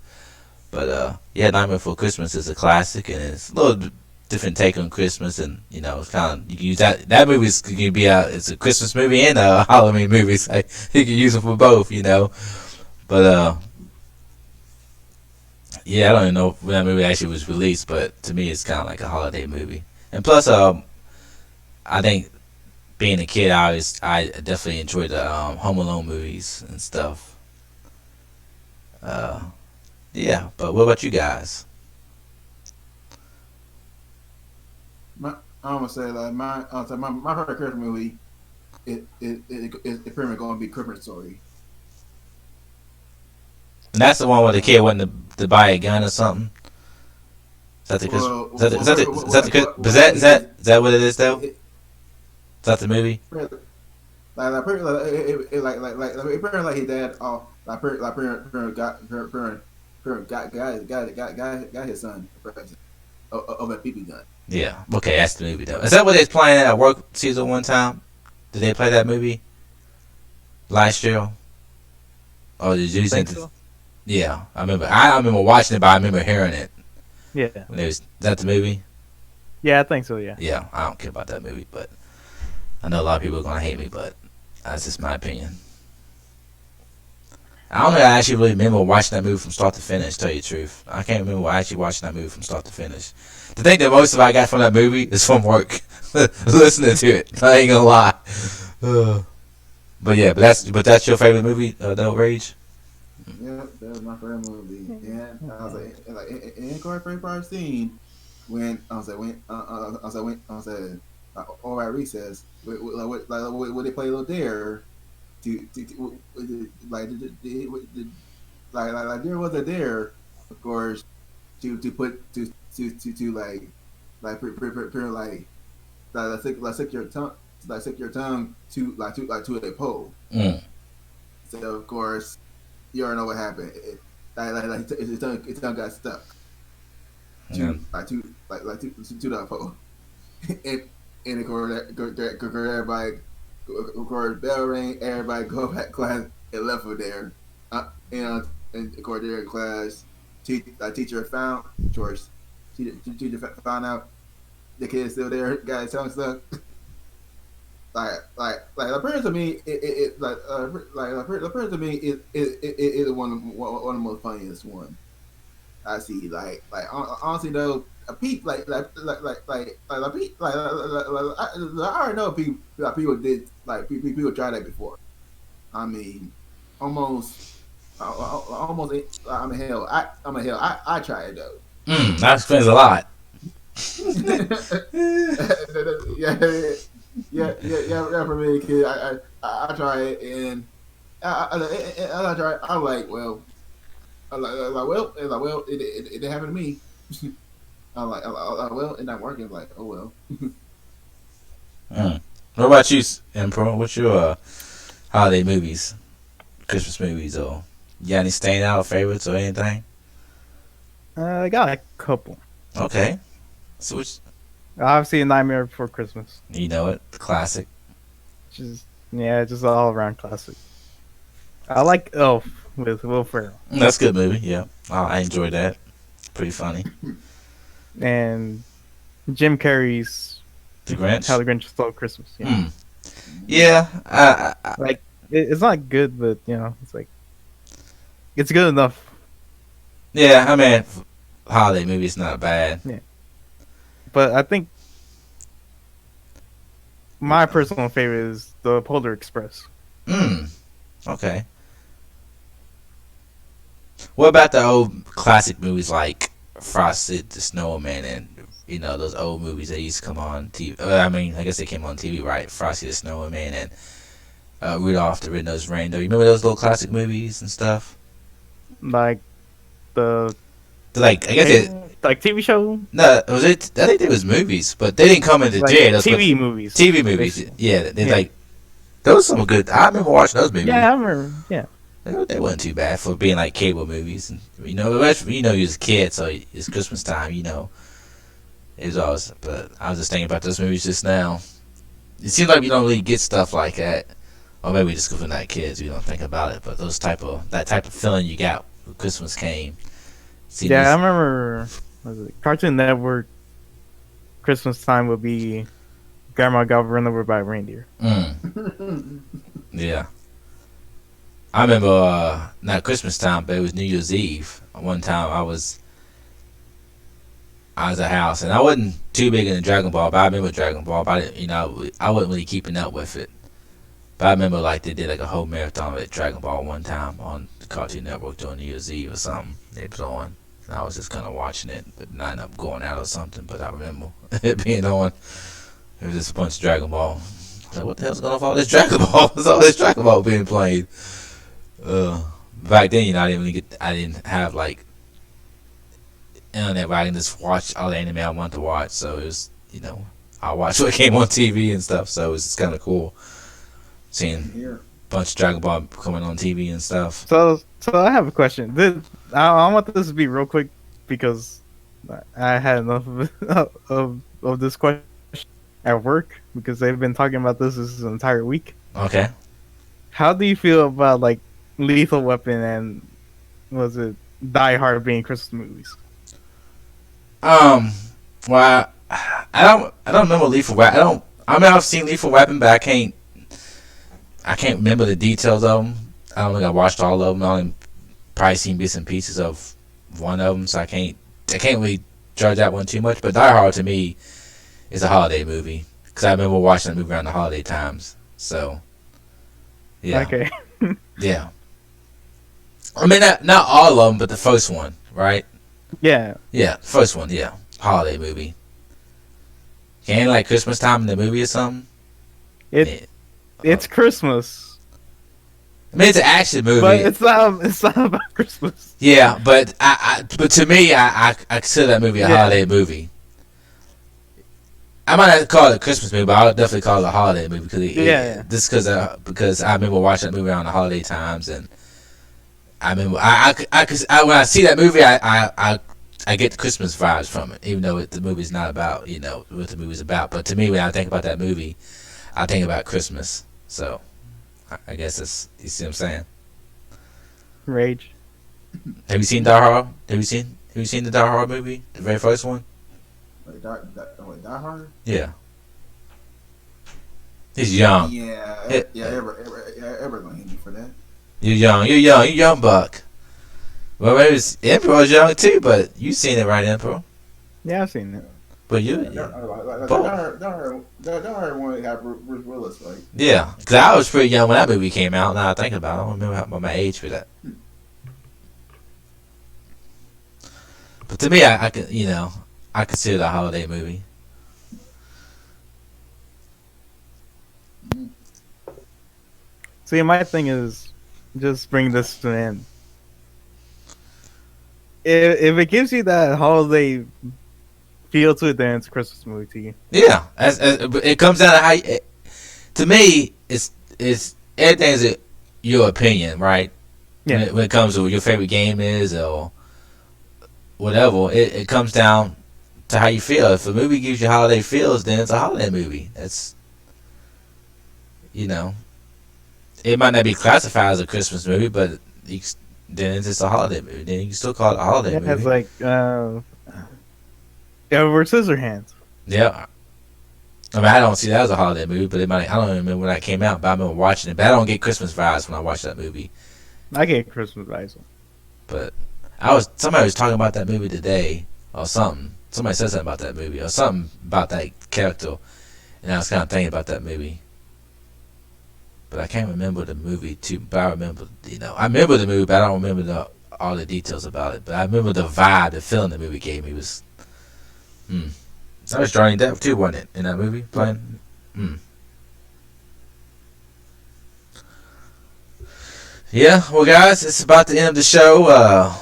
But yeah, Nightmare Before Christmas is a classic, and it's a little different take on Christmas, and it's kind of you can use that movie can be it's a Christmas movie and a Halloween movie, so you can use it for both. But yeah, I don't even know when that movie actually was released, but to me, it's kind of like a holiday movie. And plus, I think being a kid, I definitely enjoyed the Home Alone movies and stuff. Uh, yeah, but what about you guys? I'm gonna say like my favorite Christmas movie it pretty much gonna be Christmas Story. And that's the one where the kid went to buy a gun or something. Is that the Chris? Is that what it is though? It, Is that the movie? pretty, it pretty like his dad got his son a present of a BB gun. Yeah. Okay, that's the movie though. Is that what they was playing at work season one time? Did they play that movie last year? Or did you I think think? so. Yeah, I remember. I remember watching it, but I remember hearing it. Yeah. When it was, is that the movie? Yeah, I think so. Yeah. Yeah, I don't care about that movie, but I know a lot of people are gonna hate me, but that's just my opinion. I don't think I actually really remember watching that movie from start to finish. Tell you the truth, I can't remember actually watching that movie from start to finish. The thing that most of I got from that movie is from work, listening to it. I ain't gonna lie. But yeah, but that's your favorite movie, though, Rage. Yeah, that was my favorite movie. And I was like, in the first part scene when I was like, all right, recess. Would they play a little dare? Like, like there was a dare, of course, to put to stick your tongue, stick your tongue to a pole. Mm. So of course, you already know what happened. His tongue got stuck Yeah. to that pole, and of course everybody, of course bell ring, everybody go back class and left for there, and of course they're in class. Teacher found, of course, teacher found out the kid's still there, got his tongue stuck. Like the person to me, the person to me is one of the most funniest one I see. Honestly though, a Pete Pete I already know people did people tried that before. I mean, almost almost. I mean hell, I tried it though. That explains a lot. yeah, yeah. For me, kid, I try it, and I try. I like well, it didn't happen to me. Well, it not working. Like, oh well. Mm. What about you, Emperor? What's your holiday movies, Christmas movies, or you got any standout favorites or anything? I got a couple. Okay, so Obviously, A Nightmare Before Christmas. you know it, the classic. Just yeah, just all around classic. I like Elf with Will Ferrell That's a good movie. Yeah, I enjoyed that. Pretty funny. and Jim Carrey's The Grinch. How the Grinch Stole Christmas. Yeah, Mm. Yeah, like it's not good, but it's like it's good enough. yeah. I mean, holiday movies not bad. Yeah, but I think my personal favorite is the Polar Express. Mm. Okay. What about the old classic movies like Frosted the Snowman and those old movies that used to come on TV? I mean, I guess they came on TV, right? Frosty the Snowman and Rudolph the Red-Nosed Reindeer. You remember those little classic movies and stuff? Like the Like I guess like TV show, no, was it? I think it was movies, but they didn't come into like jail. TV movies. TV movies. Yeah, they like those were some good. I remember watching those movies. Yeah, I remember. Yeah, They wasn't too bad for being like cable movies. And, you was a kid, so it's Christmas time. It was always. But I was just thinking about those movies just now. It seems like we don't really get stuff like that, or maybe just because we're not kids, we don't think about it. But that type of feeling you got when Christmas came. I remember. Was it Cartoon Network? Christmas time would be Grandma got run over by a reindeer. Yeah. I remember not Christmas time, but it was New Year's Eve. One time I was at the house, and I wasn't too big into Dragon Ball, but I remember Dragon Ball. But I wasn't really keeping up with it. But I remember they did a whole marathon with Dragon Ball one time on the Cartoon Network during New Year's Eve or something. It was on, and I was just kind of watching it, but not ended up going out or something. But I remember it being on. It was just a bunch of Dragon Ball. Like, what the hell's going on with all this Dragon Ball? What's all this Dragon Ball being played? Back then, I didn't have internet where I can just watch all the anime I wanted to watch. So it was, I watched what came on TV and stuff. So it was kind of cool seeing a bunch of Dragon Ball coming on TV and stuff. So I have a question. I want this to be real quick because I had enough of this question at work because they've been talking about this entire week. Okay. How do you feel about Lethal Weapon and was it Die Hard being Christmas movies? Well, I don't remember Lethal Weapon. I've seen Lethal Weapon, but I can't remember the details of them. I don't think I watched all of them. I only probably seen bits and pieces of one of them, so I can't really judge that one too much. But Die Hard to me is a holiday movie because I remember watching the movie around the holiday times. So, yeah. Okay. Yeah. I mean, not all of them, but the first one, right? Yeah. Yeah, the first one, yeah. Holiday movie. Ain't like Christmas time in the movie or something? It's Christmas. I mean, it's an action movie. But it's not about Christmas. Yeah, but but to me, I consider that movie a holiday movie. I might not call it a Christmas movie, but I would definitely call it a holiday movie because I remember watching that movie around the holiday times, and I remember when I see that movie, I get the Christmas vibes from it, even though the movie's not about what the movie's about. But to me, when I think about that movie, I think about Christmas. So I guess that's, you see what I'm saying. Rage. Have you seen Die Hard? Have you seen the Die Hard movie, the very first one? Die Hard? Yeah. He's young. Yeah, everybody gonna hit me for that. You're young, Buck. Well, maybe Emperor's young too, but you seen it, right, Emperor? Yeah, I've seen it. But you, Die Hard one had Bruce Willis, right? yeah, because I was pretty young when that movie came out. Now I think about it, I don't remember my age for that. But to me, I consider it a holiday movie. See, my thing is just bring this to an end. If it gives you that holiday feel to it, then it's a Christmas movie to you. Yeah, it comes down to how. To me, it's everything's your opinion, right? Yeah. When it comes to what your favorite game is or whatever, it comes down to how you feel. If a movie gives you holiday feels, then it's a holiday movie. It's it might not be classified as a Christmas movie, but then it's just a holiday movie. Then you can still call it a holiday movie. It's like Edward Scissorhands. Yeah. I mean, I don't see that as a holiday movie, but I don't even remember when that came out, but I remember watching it. But I don't get Christmas vibes when I watch that movie. I get Christmas vibes. But somebody was talking about that movie today, or something. Somebody said something about that movie, or something about that character, and I was kind of thinking about that movie. But I can't remember the movie too. But I remember, I remember the movie, but I don't remember all the details about it, but I remember the vibe, the feeling the movie gave me was. That was Johnny Depp too, wasn't it, in that movie playing? Yeah, well, guys, it's about the end of the show.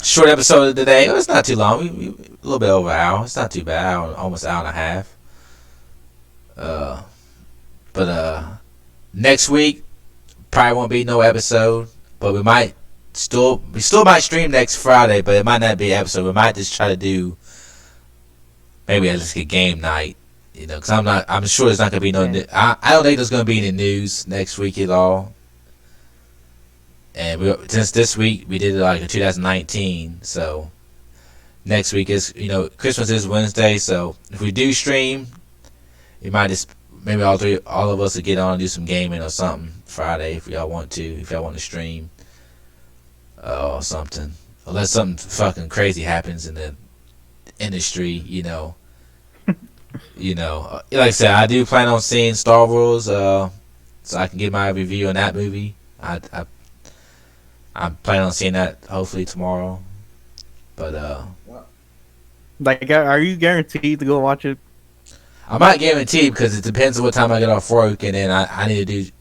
Short episode of today. It's not too long. We a little bit over an hour. It's not too bad. Almost an hour and a half. But next week probably won't be no episode. But we still might stream next Friday. But it might not be an episode. We might just try to do maybe just a game night. You know, because I'm sure there's not gonna be no. I don't think there's gonna be any news next week at all. And since this week we did it like in 2019, so next week is Christmas is Wednesday. So if we do stream, we might just maybe all of us will get on and do some gaming or something Friday if y'all want to stream or something. Unless something fucking crazy happens in the industry, like I said, I do plan on seeing Star Wars, so I can get my review on that movie. I'm planning on seeing that hopefully tomorrow. But like, are you guaranteed to go watch it? I'm not guaranteed because it depends on what time I get off work, and then I need to do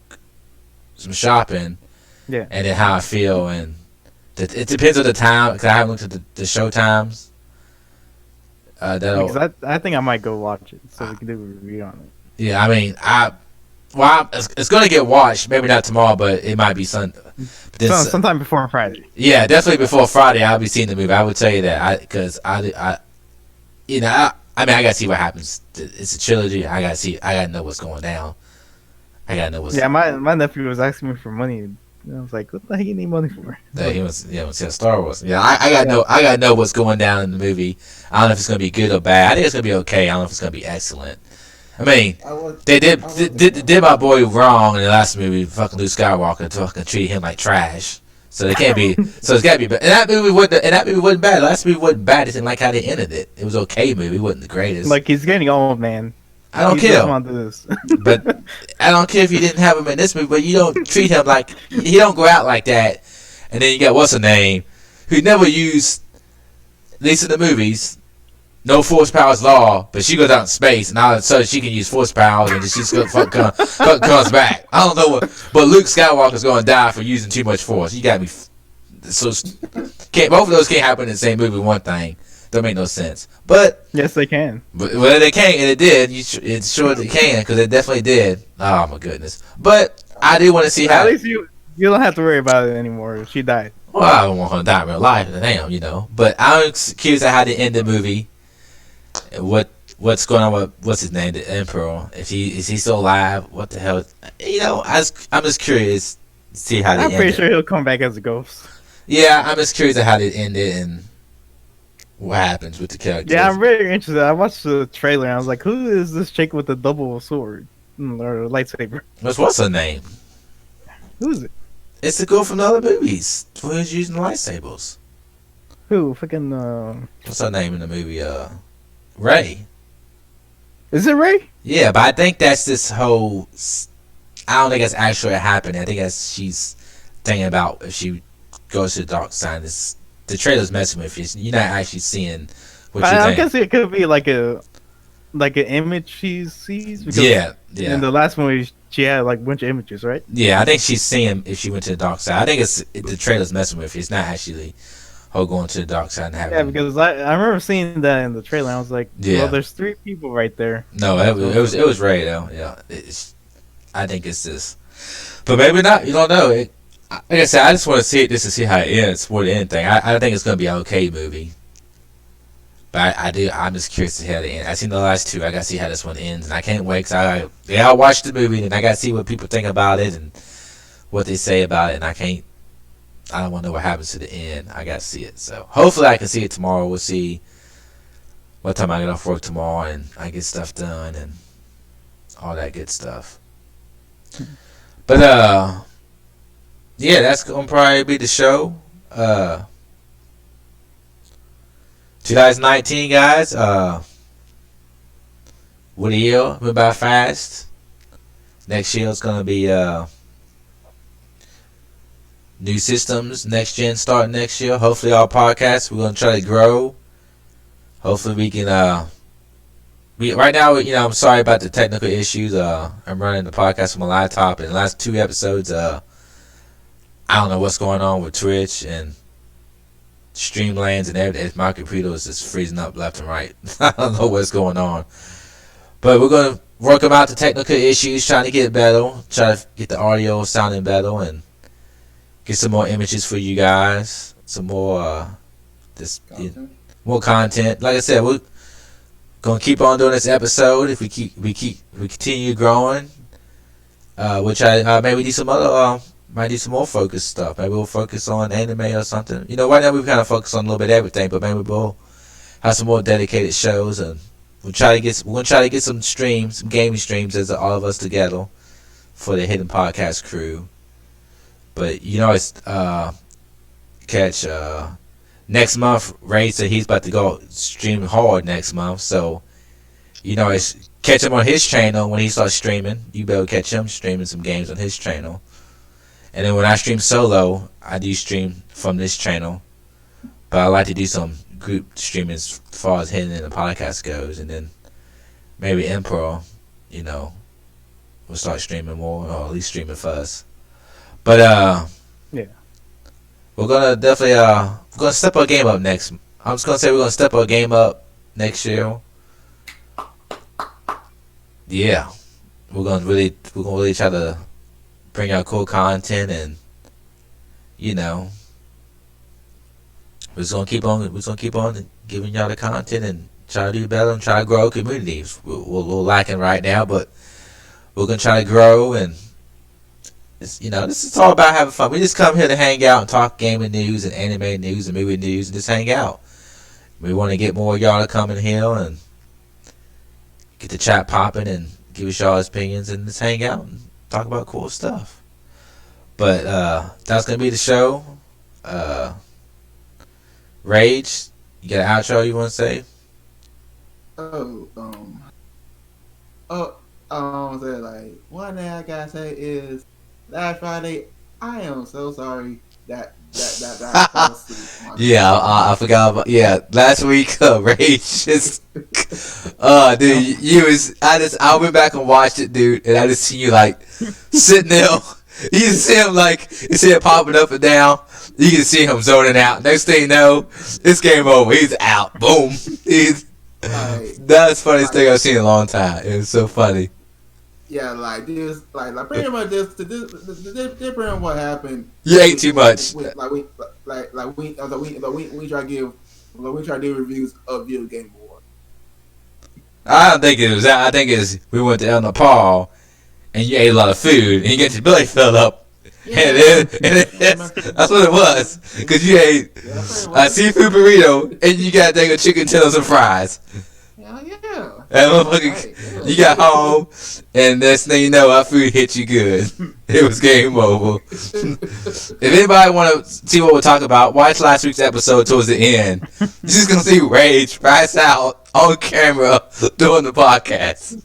some shopping. Yeah. And then how I feel, and it depends on the time because I haven't looked at the show times. Because I think I might go watch it so we can do a review on it. Yeah, I mean, it's going to get watched. Maybe not tomorrow, but it might be Sunday. Sometime before Friday. Yeah, definitely before Friday. I'll be seeing the movie. I would tell you that because I gotta see what happens. It's a trilogy. I gotta know what's going down. I gotta know what's. Yeah, my nephew was asking me for money. And I was like, "What the heck you need money for?" He was Star Wars. Yeah, I gotta know what's going down in the movie. I don't know if it's gonna be good or bad. I think it's gonna be okay. I don't know if it's gonna be excellent. I mean, they did my boy wrong in the last movie. Fucking Luke Skywalker, fucking treated him like trash. So they can't be. So it's gotta be bad. And that movie wasn't bad. The last movie wasn't bad. I didn't like how they ended it. It was okay movie. It wasn't the greatest. Like, he's getting old, man. I don't care. But I don't care if you didn't have him in this movie. But you don't treat him like he don't go out like that. And then you got what's her name, who never used, at least in the movies, no force powers law, but she goes out in space, and all of a sudden she can use force powers, and she's gonna comes back. I don't know what, but Luke Skywalker's gonna die for using too much force. You got me. So both of those can't happen in the same movie. One thing don't make no sense. But yes, they can. But well, they can, and it did. It's sure they can because it definitely did. Oh my goodness! But I do want to see how. At least you don't have to worry about it anymore. She died. Well, I don't want her to die in real life. Damn, But I'm curious at how they end the movie. What's going on with what's his name, the Emperor? Is he still alive? What the hell? I'm just curious to see how they end it. I'm pretty sure he'll come back as a ghost. Yeah, I'm just curious at how they end it and what happens with the characters. Yeah, I'm very interested. I watched the trailer and I was like, who is this chick with the double sword or lightsaber? What's her name? Who is it? It's the girl from the other movies who's using lightsabers. Who? Fucking What's her name in the movie? Rey. Is it Rey? Yeah, but I think that's this whole. I don't think that's actually happening. I think that's she's thinking about if she goes to the dark side. The trailer's messing with you. You're not actually seeing what you think. I guess it could be like an image she sees. Because yeah. In the last movie, she had like a bunch of images, right? Yeah, I think she's seeing if she went to the dark side. I think the trailer's messing with you. It's not actually her going to the dark side and having. Yeah, because I remember seeing that in the trailer. I was like, well, there's 3 people right there. No, it was Rey though. Yeah, I think it's this, but maybe not. You don't know. Like I said, I just want to see it just to see how it ends more than anything. I think it's gonna be an okay movie, but I'm just curious to see how it ends. I've seen the last 2. I gotta see how this one ends, and I can't wait. Cause I'll watch the movie and I gotta see what people think about it and what they say about it, and I don't want to know what happens to the end. I got to see it. So hopefully I can see it tomorrow. We'll see what time I get off work tomorrow and I get stuff done and all that good stuff. But yeah, that's gonna probably be the show. 2019, guys. What a year went by fast. Next year is gonna be new systems, next gen starting next year. Hopefully, our podcast we're gonna try to grow. Hopefully, we can. Right now, I'm sorry about the technical issues. I'm running the podcast on my laptop, and the last 2 episodes, I don't know what's going on with Twitch and Streamlands and everything. My computer is just freezing up left and right. I don't know what's going on, but we're gonna work them out the technical issues, trying to get better, try to get the audio sounding better, and get some more images for you guys, some more more content. Like I said, we're gonna keep on doing this episode if we continue growing. Which I maybe do some other might do some more focused stuff. Maybe we'll focus on anime or something. Right now we've kind of focused on a little bit of everything, but maybe we'll have some more dedicated shows, and we're gonna try to get some streams, some gaming streams, as all of us together for the Hidden Podcast crew. But it's catch next month. Ray said he's about to go stream hard next month, so it's catch him on his channel when he starts streaming. You better catch him streaming some games on his channel. And then when I stream solo, I do stream from this channel, but I like to do some group streaming as far as Hidden in the podcast goes, and then maybe Emperor, will start streaming more, or at least streaming first. But yeah, we're gonna definitely we're gonna step our game up next. I'm just gonna say we're gonna step our game up next year. Yeah, we're gonna really try to bring out cool content, and we're just gonna keep on giving y'all the content and try to do better and try to grow communities. We're a little lacking right now, but we're gonna try to grow, and this is all about having fun. We just come here to hang out and talk gaming news and anime news and movie news and just hang out. We want to get more of y'all to come in here and get the chat popping and give us y'all's opinions and just hang out and talk about cool stuff. But that's gonna be the show. Rage, you got an outro you want to say? One thing I gotta say is last Friday I am so sorry that I fell asleep. Yeah, I forgot about last week. Rage just dude, I went back and watched it, dude, and I just see you sitting there. You can see him you see it popping up and down. You can see him zoning out. Next thing you know, it's game over. He's out. Boom. That's the funniest thing I've seen in a long time. It was so funny. Yeah, this, pretty much this pretty much what happened. You ate too much. We try to do reviews of video game war. I don't think it was that. I think it's we went to El Nepal, and you ate a lot of food, and you get your belly filled up. Yeah. And that's what it was. Because you ate a seafood burrito, and you got a chicken tenders and fries. Hell yeah. And you got home, and next thing you know, our food hit you good. It was game over. If anybody want to see what we're talking about, watch last week's episode towards the end. You're just going to see Rage price out on camera doing the podcast.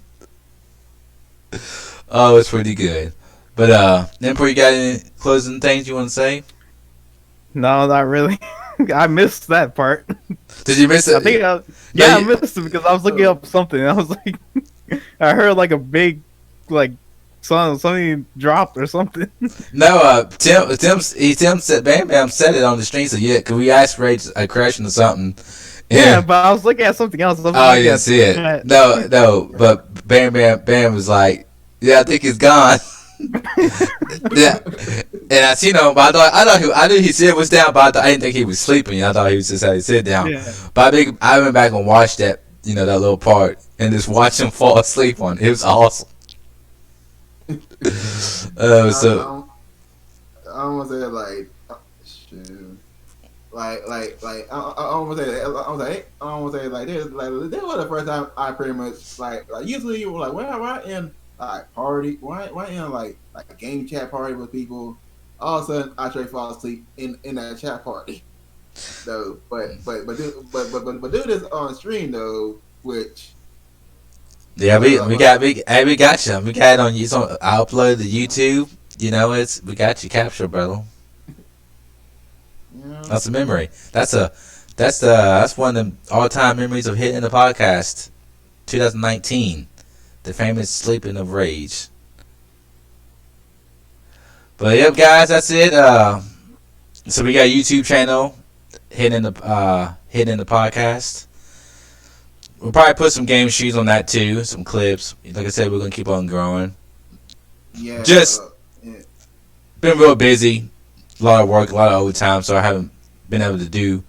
Oh, it's pretty good. But, Emperor, you got any closing things you want to say? No, not really. I missed that part. Did you miss it? I think I missed it because I was looking up something. I was like, I heard a big, something dropped or something. No, Tim said, Bam said it on the stream, so yeah, because we asked Rage a question or something. Yeah, but I was looking at something else. You didn't see it. No, but Bam was like, yeah, I think he's gone. Yeah, and I seen him, but I knew his head was down, but I didn't think he was sleeping. I thought he was just had his head down. Yeah. But I went back and watched that, that little part, and just watched him fall asleep on it. It was awesome. I almost said shoot. I almost say this was the first time I pretty much usually you were why in party why in a game chat party with people, all of a sudden I try to fall asleep in that chat party. So but do this on stream though, which we got you. We got it on you. I uploaded to YouTube. We got you captured, brother. Yeah. That's a memory. That's one of the all time memories of hitting the podcast. 2019, the famous Sleeping of Rage. But yep, guys, that's it. So we got a YouTube channel hitting the podcast. We'll probably put some game sheets on that too, some clips. Like I said, we're gonna keep on growing. Yeah. Just Yeah. been real busy, a lot of work, a lot of overtime, so I haven't been able to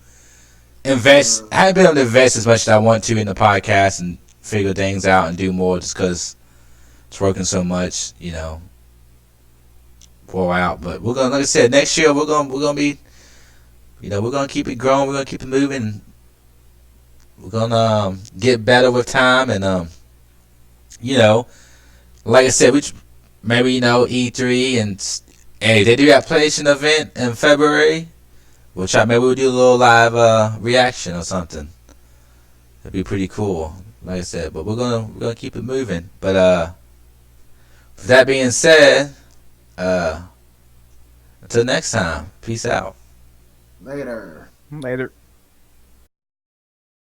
invest. I haven't been able to invest as much as I want to in the podcast and figure things out and do more, just because it's working so much, pour out. But we're gonna, like I said, next year we're gonna be, we're gonna keep it growing, we're gonna keep it moving. We're gonna get better with time, and like I said, maybe E3 and hey, they do that PlayStation event in February. We'll try. Maybe we'll do a little live reaction or something. That'd be pretty cool. Like I said, but we're gonna keep it moving. But with that being said, until next time, peace out. Later. Later.